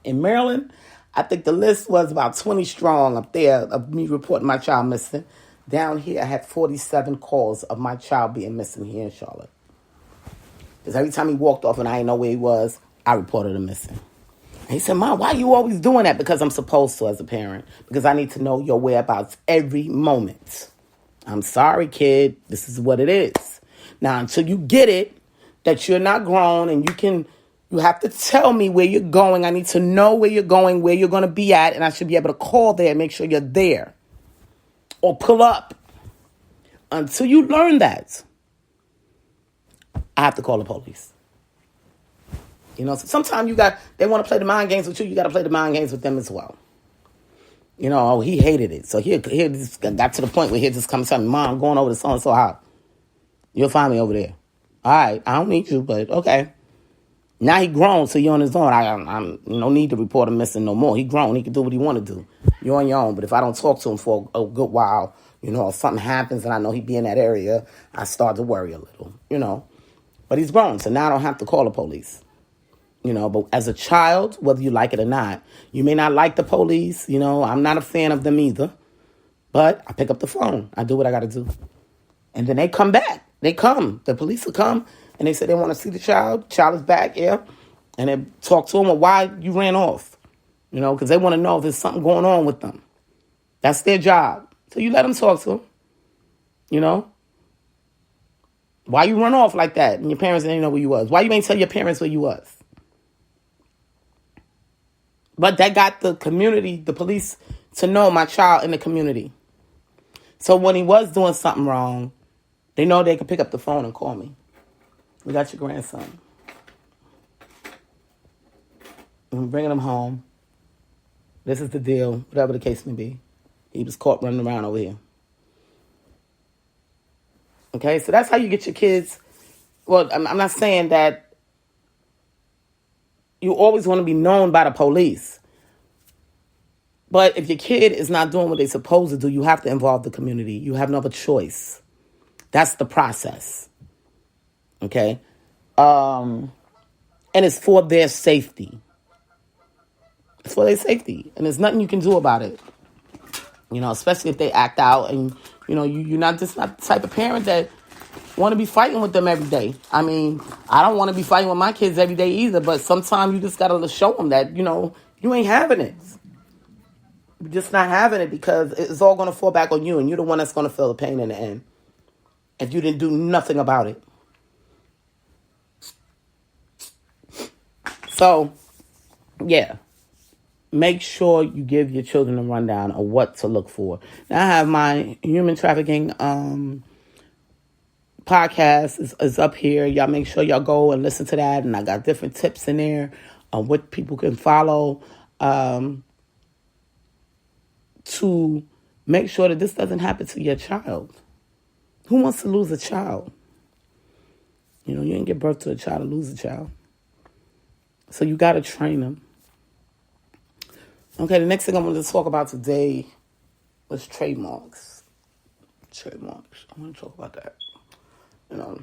in Maryland. I think the list was about 20 strong up there of me reporting my child missing. Down here, I had 47 calls of my child being missing here in Charlotte. Because every time he walked off and I didn't know where he was, I reported him missing. And he said, Mom, why are you always doing that? Because I'm supposed to as a parent. Because I need to know your whereabouts every moment. I'm sorry, kid. This is what it is. Now, until you get it, that you're not grown and you have to tell me where you're going. I need to know where you're going, where you're going to be at, and I should be able to call there and make sure you're there. Or pull up. Until you learn that, I have to call the police. So sometimes they want to play the mind games with you. You got to play the mind games with them as well. He hated it. So he just got to the point where he just come and tell me, Mom, I'm going over to so-and-so house. You'll find me over there. All right, I don't need you, but okay. Now he grown, so you're on his own. I'm no need to report him missing no more. He grown. He can do what he want to do. You're on your own. But if I don't talk to him for a good while, if something happens and I know he be in that area, I start to worry a little, But he's grown, so now I don't have to call the police. But as a child, whether you like it or not, you may not like the police. I'm not a fan of them either. But I pick up the phone. I do what I got to do. And then they come back. They come. The police will come. And they say they want to see the child. Child is back, yeah. And they talk to them, or why you ran off. Because they want to know if there's something going on with them. That's their job. So you let them talk to them. Why you run off like that? And your parents didn't know where you was. Why you ain't tell your parents where you was? But that got the community, the police, to know my child in the community. So when he was doing something wrong, they know they can pick up the phone and call me. We got your grandson. I'm bringing him home. This is the deal, whatever the case may be. He was caught running around over here. Okay, so that's how you get your kids well, I'm not saying that you always want to be known by the police. But if your kid is not doing what they're supposed to do, you have to involve the community. You have no other choice. That's the process. Okay? And it's for their safety. It's for their safety. And there's nothing you can do about it. You know, especially if they act out and, you know, you're not the type of parent that want to be fighting with them every day. I mean, I don't want to be fighting with my kids every day either, but sometimes you just got to show them that, you know, you ain't having it. You're just not having it because it's all going to fall back on you, and you're the one that's going to feel the pain in the end if you didn't do nothing about it. So, yeah. Make sure you give your children a rundown of what to look for. Now, I have my human trafficking podcast is up here. Y'all make sure y'all go and listen to that. And I got different tips in there on what people can follow to make sure that this doesn't happen to your child. Who wants to lose a child? You know, you didn't give birth to a child to lose a child. So you got to train them. Okay, the next thing I wanted to talk about today was trademarks. Trademarks. I want to talk about that. You know,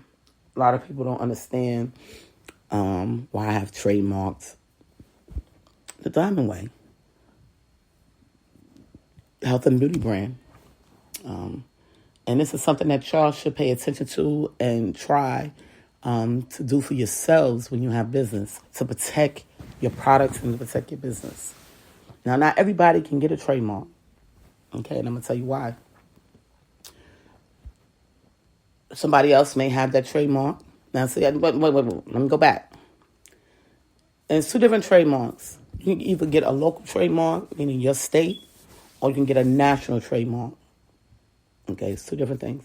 a lot of people don't understand why I have trademarked the Diamond Way health and beauty brand. And this is something that y'all should pay attention to and try to do for yourselves when you have business, to protect your products and to protect your business. Now, not everybody can get a trademark. Okay, and I'm going to tell you why. Somebody else may have that trademark. Now, see, wait. Let me go back. And it's two different trademarks. You can either get a local trademark, meaning your state, or you can get a national trademark. Okay, it's two different things.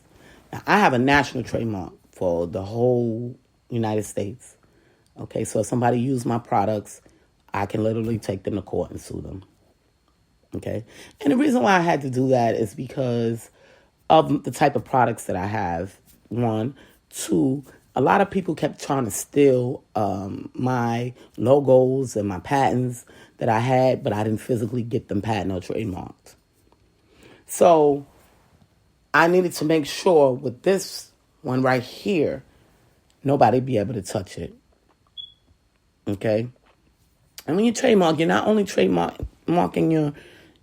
Now, I have a national trademark for the whole United States. Okay, so if somebody used my products, I can literally take them to court and sue them. Okay, and the reason why I had to do that is because of the type of products that I have. One. Two, a lot of people kept trying to steal my logos and my patents that I had, but I didn't physically get them patent or trademarked. So I needed to make sure with this one right here, nobody be able to touch it. Okay? And when you trademark, you're not only trademarking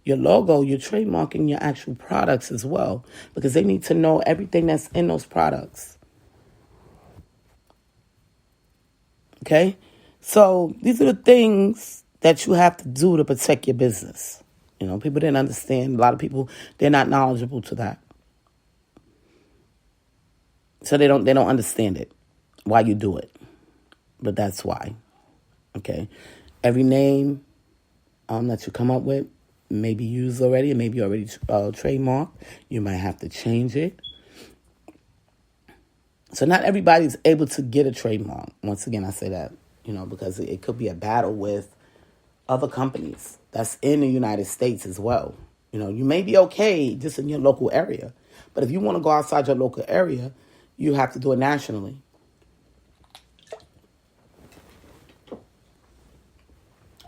your logo, you're trademarking your actual products as well, because they need to know everything that's in those products. Okay? So these are the things that you have to do to protect your business. You know, people didn't understand. A lot of people, they're not knowledgeable to that. So they don't understand it, why you do it. But that's why. Okay? Every name that you come up with may be used already, and maybe already trademarked. You might have to change it. So not everybody's able to get a trademark. Once again, I say that, you know, because it could be a battle with other companies that's in the United States as well. You know, you may be okay just in your local area, but if you want to go outside your local area, you have to do it nationally.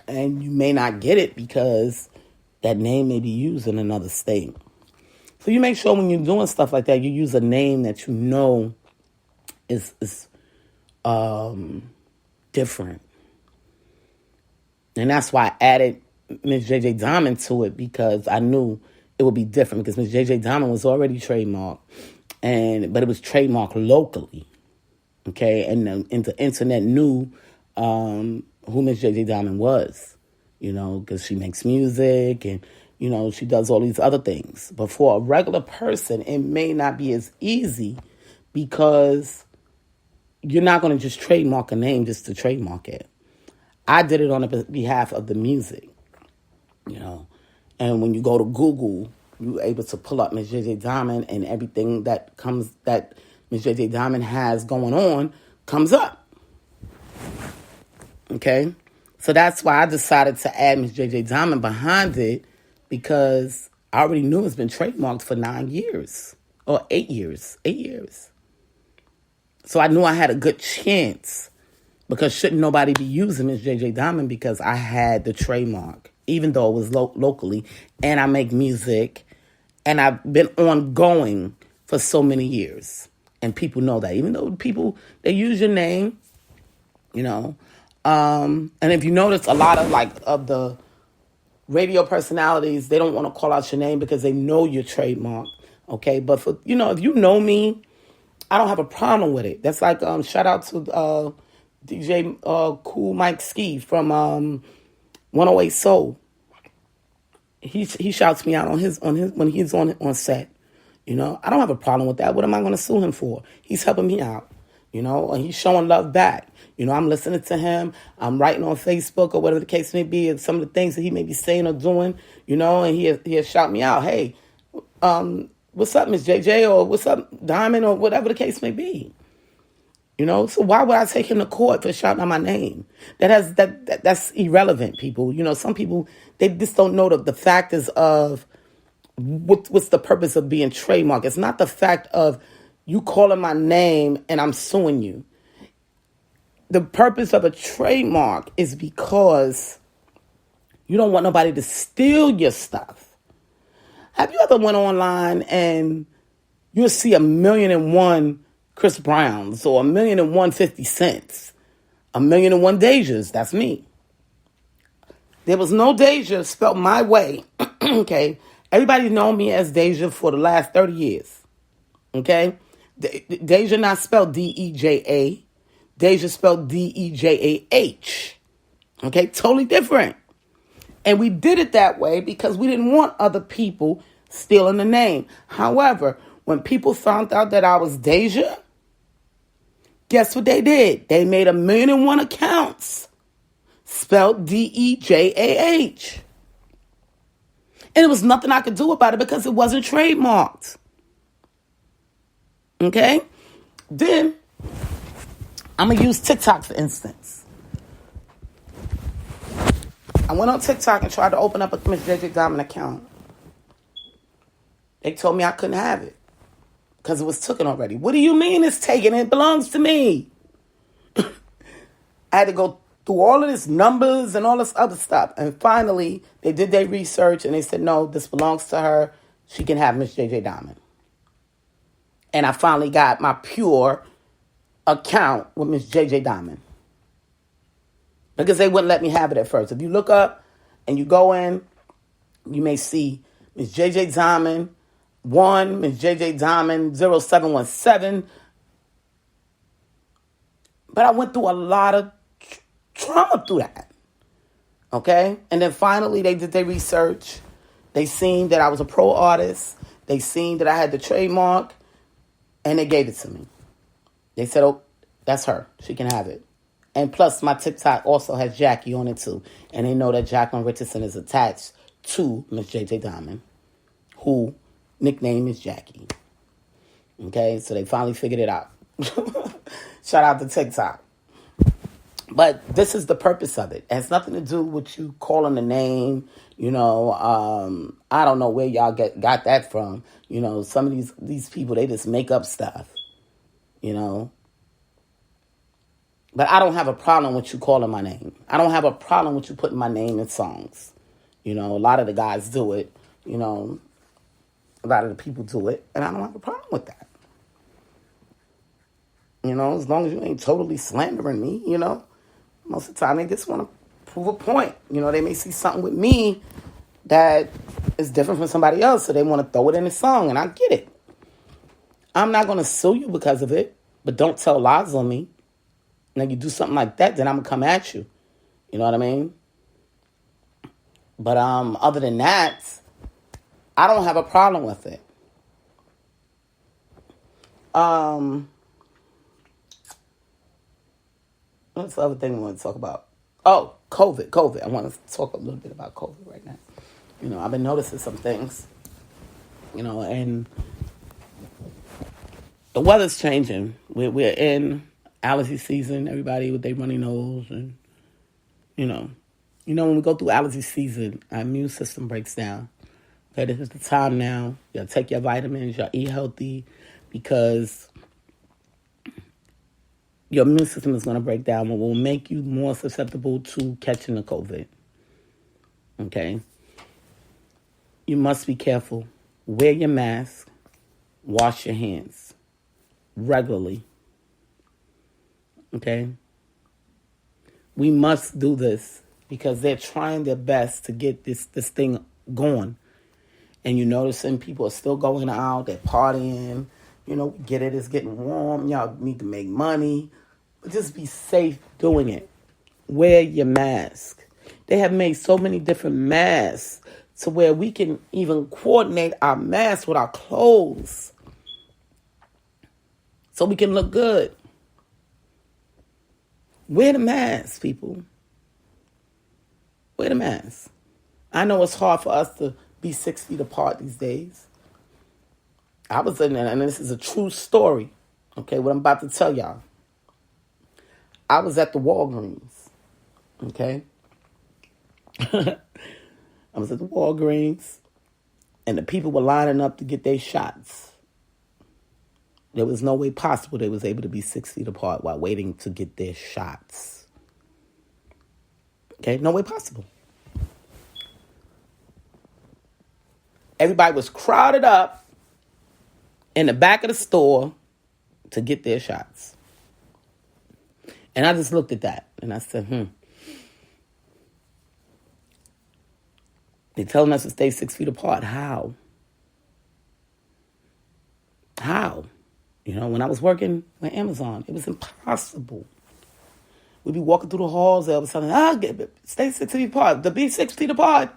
And you may not get it because that name may be used in another state. So you make sure when you're doing stuff like that, you use a name that you know is different. And that's why I added Miss JJ Diamond to it, because I knew it would be different, because Miss JJ Diamond was already trademarked, but it was trademarked locally. Okay, and the internet knew who Miss JJ Diamond was, you know, because she makes music and, you know, she does all these other things. But for a regular person, it may not be as easy, because you're not going to just trademark a name just to trademark it. I did it on the behalf of the music, you know. And when you go to Google, you're able to pull up Miss JJ Diamond, and everything that Miss JJ Diamond has going on comes up. Okay? So that's why I decided to add Miss JJ Diamond behind it, because I already knew it's been trademarked for 9 years. Or 8 years. 8 years. So I knew I had a good chance, because shouldn't nobody be using Miss JJ Diamond, because I had the trademark, even though it was locally, and I make music, and I've been ongoing for so many years. And people know that, even though people, they use your name, you know. And if you notice, a lot of the radio personalities, they don't want to call out your name because they know your trademark. Okay, but for, if you know me, I don't have a problem with it. That's like shout out to DJ Cool Mike Ski from 108 Soul. He shouts me out on his when he's on set. I don't have a problem with that. What am I going to sue him for? He's helping me out. And he's showing love back. I'm listening to him. I'm writing on Facebook or whatever the case may be, and some of the things that he may be saying or doing, and he'll shout me out. Hey, what's up, Miss JJ, or what's up, Diamond, or whatever the case may be. So why would I take him to court for shouting out my name? That's irrelevant, people. Some people, they just don't know the factors of what's the purpose of being trademarked. It's not the fact of you calling my name and I'm suing you. The purpose of a trademark is because you don't want nobody to steal your stuff. Have you ever went online and you'll see 1,000,001 Chris Browns or 1,000,001 50 Cents, 1,000,001 Dejas? That's me. There was no Deja spelled my way. Okay, everybody's known me as Deja for the last 30 years. Okay, Deja not spelled Deja. Deja spelled Dejah. Okay, totally different. And we did it that way because we didn't want other people stealing the name. However, when people found out that I was Deja, guess what they did? They made 1,000,001 accounts spelled Dejah. And it was nothing I could do about it because it wasn't trademarked. Okay? Then I'm going to use TikTok, for instance. I went on TikTok and tried to open up a Miss JJ Diamond account. They told me I couldn't have it because it was taken already. What do you mean it's taken? It belongs to me. I had to go through all of this numbers and all this other stuff. And finally, they did their research and they said, no, this belongs to her. She can have Miss JJ Diamond. And I finally got my pure account with Miss JJ Diamond, because they wouldn't let me have it at first. If you look up and you go in, you may see Miss JJ Diamond 1, Miss JJ Diamond 0717. But I went through a lot of trauma through that. Okay? And then finally they did their research. They seen that I was a pro artist. They seen that I had the trademark, and they gave it to me. They said, oh, that's her. She can have it. And plus, my TikTok also has Jackie on it, too. And they know that Jacqueline Richardson is attached to Miss JJ Diamond, who nickname is Jackie. Okay? So they finally figured it out. Shout out to TikTok. But this is the purpose of it. It has nothing to do with you calling the name. I don't know where y'all got that from. Some of these people, they just make up stuff. But I don't have a problem with you calling my name. I don't have a problem with you putting my name in songs. A lot of the guys do it. A lot of the people do it. And I don't have a problem with that. As long as you ain't totally slandering me, Most of the time they just want to prove a point. They may see something with me that is different from somebody else, so they want to throw it in a song, and I get it. I'm not going to sue you because of it, but don't tell lies on me. Now, you do something like that, then I'm going to come at you. You know what I mean? But other than that, I don't have a problem with it. What's the other thing we want to talk about? Oh, COVID. I want to talk a little bit about COVID right now. I've been noticing some things, and the weather's changing. We're in allergy season. Everybody with their runny nose, and when we go through allergy season, our immune system breaks down. Okay, this is the time now. You gotta take your vitamins. You gotta eat healthy, because your immune system is going to break down, and will make you more susceptible to catching the COVID. Okay? You must be careful. Wear your mask. Wash your hands regularly. Okay? We must do this because they're trying their best to get this thing going. And you're noticing people are still going out, they're partying. You know, get it, it's getting warm. Y'all need to make money. But just be safe doing it. Wear your mask. They have made so many different masks to where we can even coordinate our masks with our clothes so we can look good. Wear the mask, people. Wear the mask. I know it's hard for us to be 6 feet apart these days. I was in there, and this is a true story. Okay, what I'm about to tell y'all. I was at the Walgreens. Okay? I was at the Walgreens, and the people were lining up to get their shots. There was no way possible they was able to be 6 feet apart while waiting to get their shots. Okay? No way possible. Everybody was crowded up in the back of the store to get their shots. And I just looked at that and I said, They're telling us to stay 6 feet apart. How? How? You know, when I was working with Amazon, it was impossible. We'd be walking through the halls, they was telling, stay 6 feet apart. To be 6 feet apart.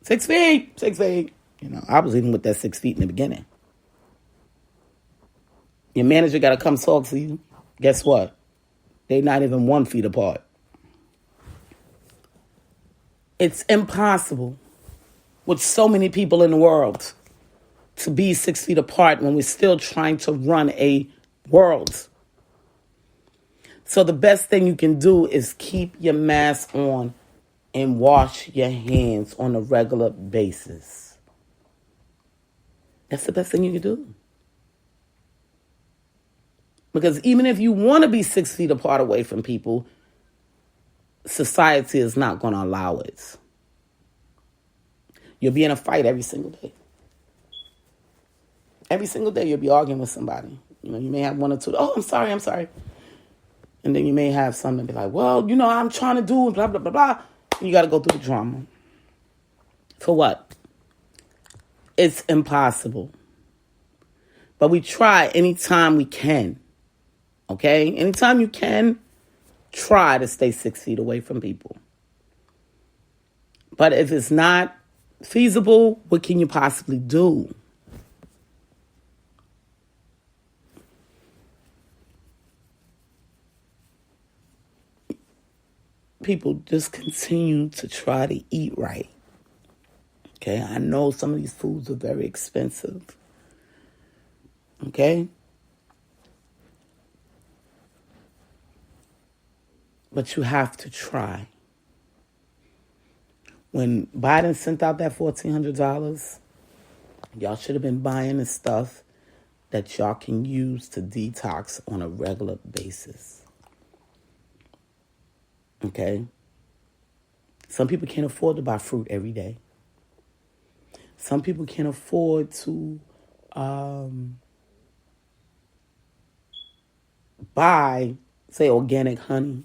6 feet. 6 feet. You know, I was even with that 6 feet in the beginning. Your manager got to come talk to you. Guess what? They're not even 1 feet apart. It's impossible with so many people in the world to be 6 feet apart when we're still trying to run a world. So the best thing you can do is keep your mask on and wash your hands on a regular basis. That's the best thing you can do. Because even if you want to be 6 feet apart away from people, society is not going to allow it. You'll be in a fight every single day. Every single day you'll be arguing with somebody. You know, you may have one or two, I'm sorry. And then you may have something be like, well, you know, I'm trying to do blah, blah, blah, blah. And you got to go through the drama. For what? It's impossible. But we try anytime we can. Okay? Anytime you can, try to stay 6 feet away from people. But if it's not feasible, what can you possibly do? People just continue to try to eat right. Okay? I know some of these foods are very expensive. Okay? But you have to try. When Biden sent out that $1,400, y'all should have been buying the stuff that y'all can use to detox on a regular basis. Okay? Some people can't afford to buy fruit every day. Some people can't afford to buy, say, organic honey.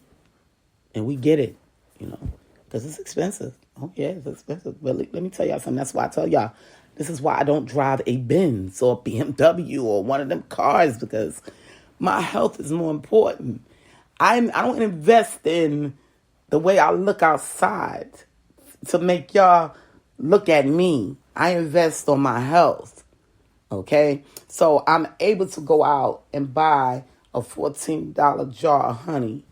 And we get it, you know, because it's expensive. Oh, yeah, it's expensive. But let me tell y'all something. That's why I tell y'all, this is why I don't drive a Benz or a BMW or one of them cars, because my health is more important. I don't invest in the way I look outside to make y'all look at me. I invest on my health, okay? So I'm able to go out and buy a $14 jar of honey.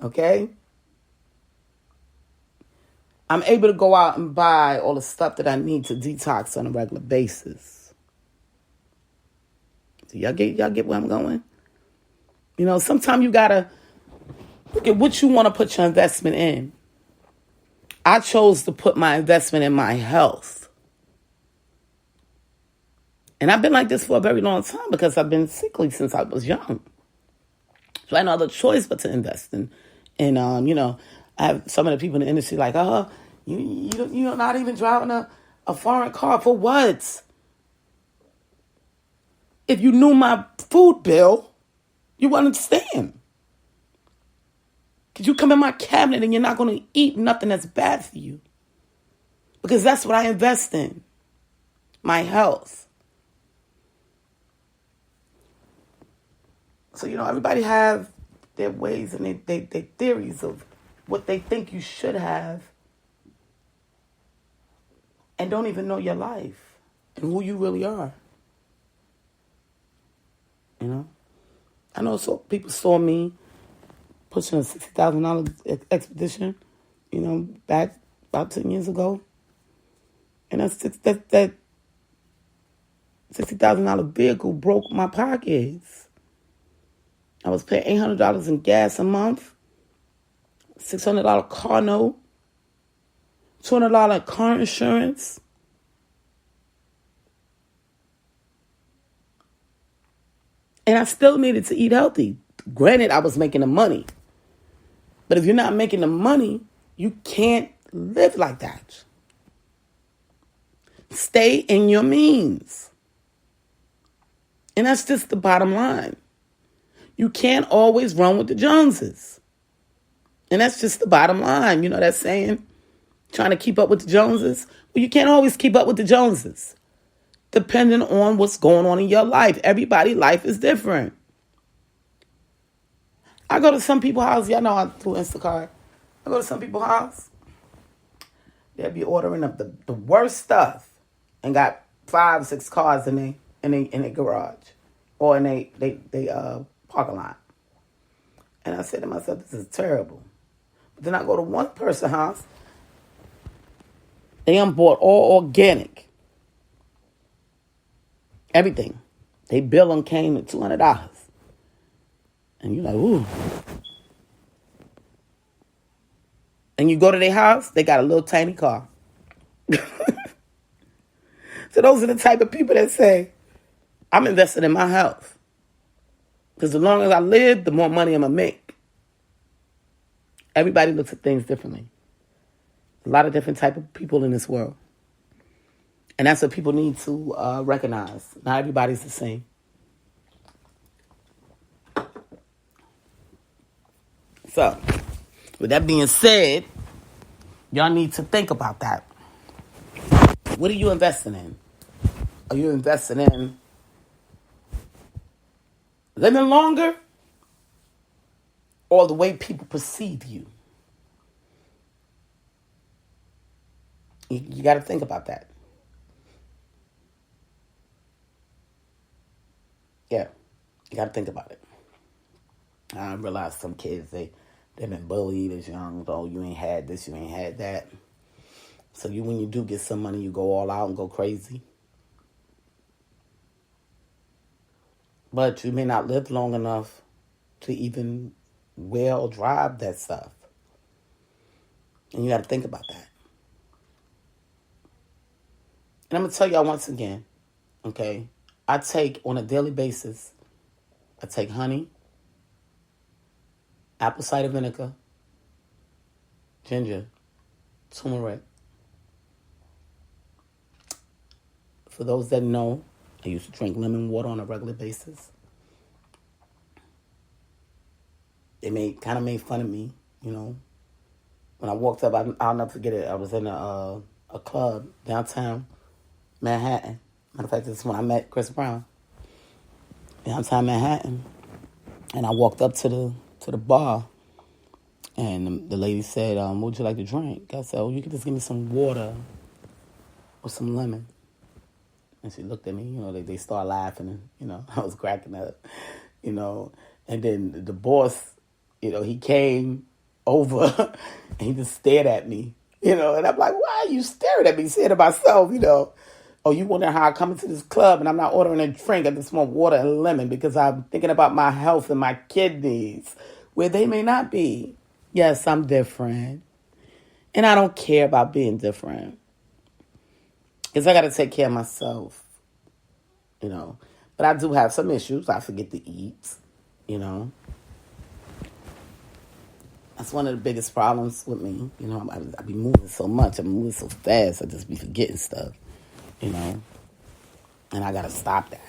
Okay? I'm able to go out and buy all the stuff that I need to detox on a regular basis. So y'all get where I'm going? You know, sometimes you gotta look at what you want to put your investment in. I chose to put my investment in my health. And I've been like this for a very long time because I've been sickly since I was young. So I had no other choice but to invest in. And, I have some of the people in the industry like, you're not even driving a foreign car. For what? If you knew my food bill, you wouldn't understand. Because you come in my cabinet and you're not going to eat nothing that's bad for you. Because that's what I invest in. My health. So, everybody have their ways and their theories of what they think you should have. And don't even know your life and who you really are. I know people saw me pushing a $60,000 expedition, back about 10 years ago. And that $60,000 vehicle broke my pockets. I was paying $800 in gas a month, $600 car note, $200 car insurance. And I still needed to eat healthy. Granted, I was making the money. But if you're not making the money, you can't live like that. Stay in your means. And that's just the bottom line. You can't always run with the Joneses. And that's just the bottom line. You know that saying? Trying to keep up with the Joneses? Well, you can't always keep up with the Joneses. Depending on what's going on in your life. Everybody's life is different. I go to some people's house. Y'all know I do Instacart. I go to some people's house. They'll be ordering up the worst stuff and got 5, 6 cars in their garage or in they parking lot. And I said to myself, this is terrible. But then I go to one person's house. They bought all organic. Everything. They bill them came at $200. And you're like, ooh. And you go to their house, they got a little tiny car. So those are the type of people that say, I'm invested in my health. Because the longer I live, the more money I'm going to make. Everybody looks at things differently. A lot of different type of people in this world. And that's what people need to recognize. Not everybody's the same. So, with that being said, y'all need to think about that. What are you investing in? Are you investing in living longer or the way people perceive you? You got to think about that. Yeah, you got to think about it. I realize some kids, they've been bullied as young. Oh, you ain't had this, you ain't had that. So when you do get some money, you go all out and go crazy. But you may not live long enough to even wear or drive that stuff. And you got to think about that. And I'm going to tell y'all once again, okay? I take, on a daily basis, I take honey, apple cider vinegar, ginger, turmeric. For those that know, I used to drink lemon water on a regular basis. They kind of made fun of me, When I walked up, I'll never forget it. I was in a club downtown Manhattan. Matter of fact, this is when I met Chris Brown. Downtown Manhattan. And I walked up to the bar. And the lady said, what would you like to drink? I said, you could just give me some water or some lemon. And she looked at me, they started laughing and, I was cracking up, And then the boss, he came over and he just stared at me, and I'm like, why are you staring at me? Saying to myself, oh, you wonder how I come into this club and I'm not ordering a drink. I just want water and lemon because I'm thinking about my health and my kidneys where they may not be. Yes, I'm different. And I don't care about being different. Because I got to take care of myself, But I do have some issues. I forget to eat, That's one of the biggest problems with me. You know, I be moving so much. I'm moving so fast. I just be forgetting stuff, you know. And I got to stop that.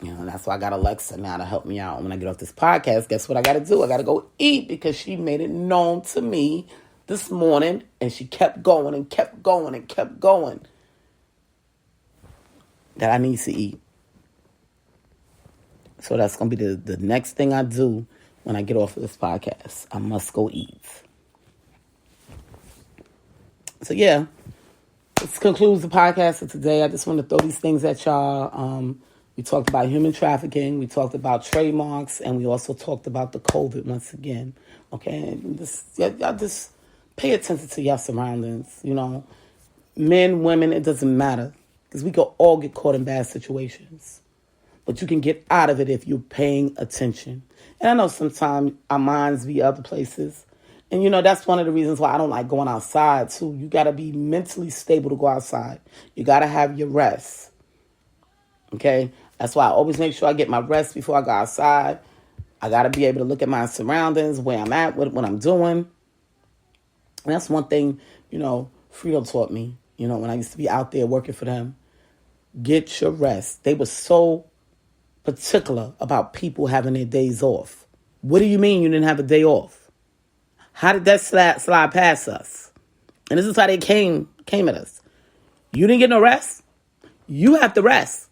You know, that's why I got Alexa now to help me out. When I get off this podcast, guess what I got to do? I got to go eat because she made it known to me this morning. And she kept going and kept going and kept going that I need to eat. So that's going to be the next thing I do when I get off of this podcast. I must go eat. So, yeah. This concludes the podcast of today. I just want to throw these things at y'all. We talked about human trafficking. We talked about trademarks. And we also talked about the COVID once again. Okay? And y'all just pay attention to your surroundings. You know, men, women, it doesn't matter. Because we could all get caught in bad situations. But you can get out of it if you're paying attention. And I know sometimes our minds be other places. And, you know, that's one of the reasons why I don't like going outside, too. You got to be mentally stable to go outside. You got to have your rest. Okay? That's why I always make sure I get my rest before I go outside. I got to be able to look at my surroundings, where I'm at, what I'm doing. And that's one thing, you know, Frito taught me, you know, when I used to be out there working for them. Get your rest. They were so particular about people having their days off. What do you mean you didn't have a day off? How did that slide past us? And this is how they came at us. You didn't get no rest? You have to rest.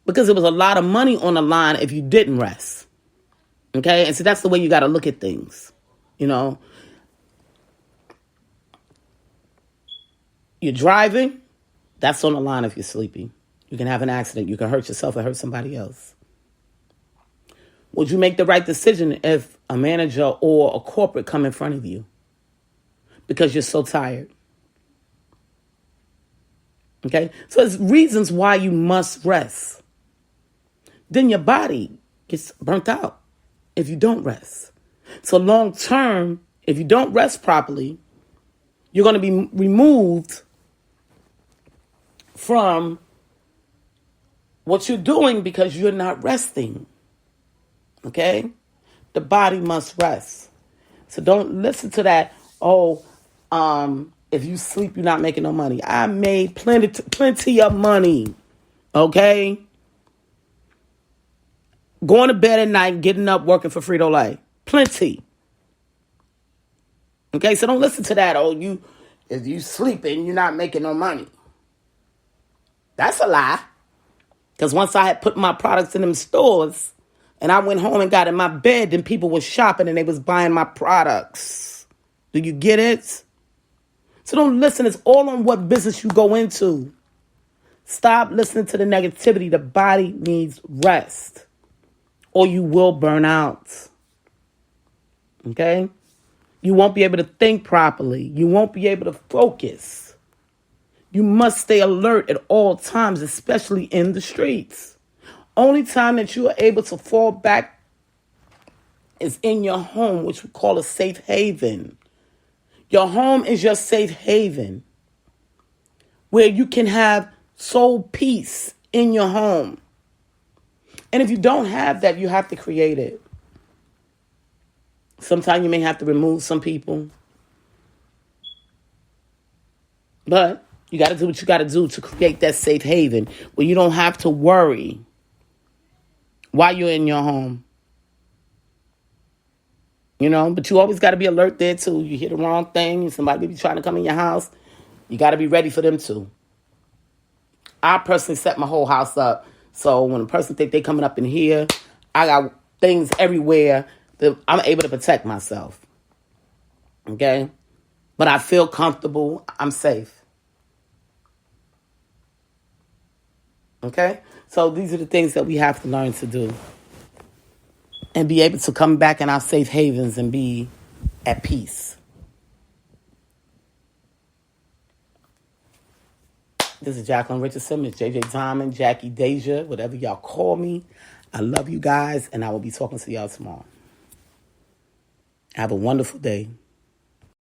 Because there was a lot of money on the line if you didn't rest. Okay? And so that's the way you got to look at things. You know? You're driving. That's on the line if you're sleeping. You can have an accident. You can hurt yourself or hurt somebody else. Would you make the right decision if a manager or a corporate come in front of you? Because you're so tired. Okay? So there's reasons why you must rest. Then your body gets burnt out if you don't rest. So long term, if you don't rest properly, you're going to be removed from what you're doing because you're not resting. Okay? The body must rest. So don't listen to that, if you sleep, you're not making no money. I made plenty of money. Okay? Going to bed at night, getting up, working for Frito-Lay. Plenty. Okay? So don't listen to that, if you sleeping, you're not making no money. That's a lie. Because once I had put my products in them stores and I went home and got in my bed, then people were shopping and they was buying my products. Do you get it? So don't listen. It's all on what business you go into. Stop listening to the negativity. The body needs rest or you will burn out. Okay? You won't be able to think properly. You won't be able to focus. You must stay alert at all times, especially in the streets. Only time that you are able to fall back is in your home, which we call a safe haven. Your home is your safe haven where you can have soul peace in your home. And if you don't have that, you have to create it. Sometimes you may have to remove some people. But you got to do what you got to do to create that safe haven where you don't have to worry while you're in your home. You know, but you always got to be alert there too. You hear the wrong thing, somebody be trying to come in your house, you got to be ready for them too. I personally set my whole house up so when a person think they coming up in here, I got things everywhere that I'm able to protect myself. Okay? But I feel comfortable. I'm safe. Okay? So these are the things that we have to learn to do. And be able to come back in our safe havens and be at peace. This is Jacqueline Richardson, Miss JJ Diamond, Jackie Deja, whatever y'all call me. I love you guys, and I will be talking to y'all tomorrow. Have a wonderful day.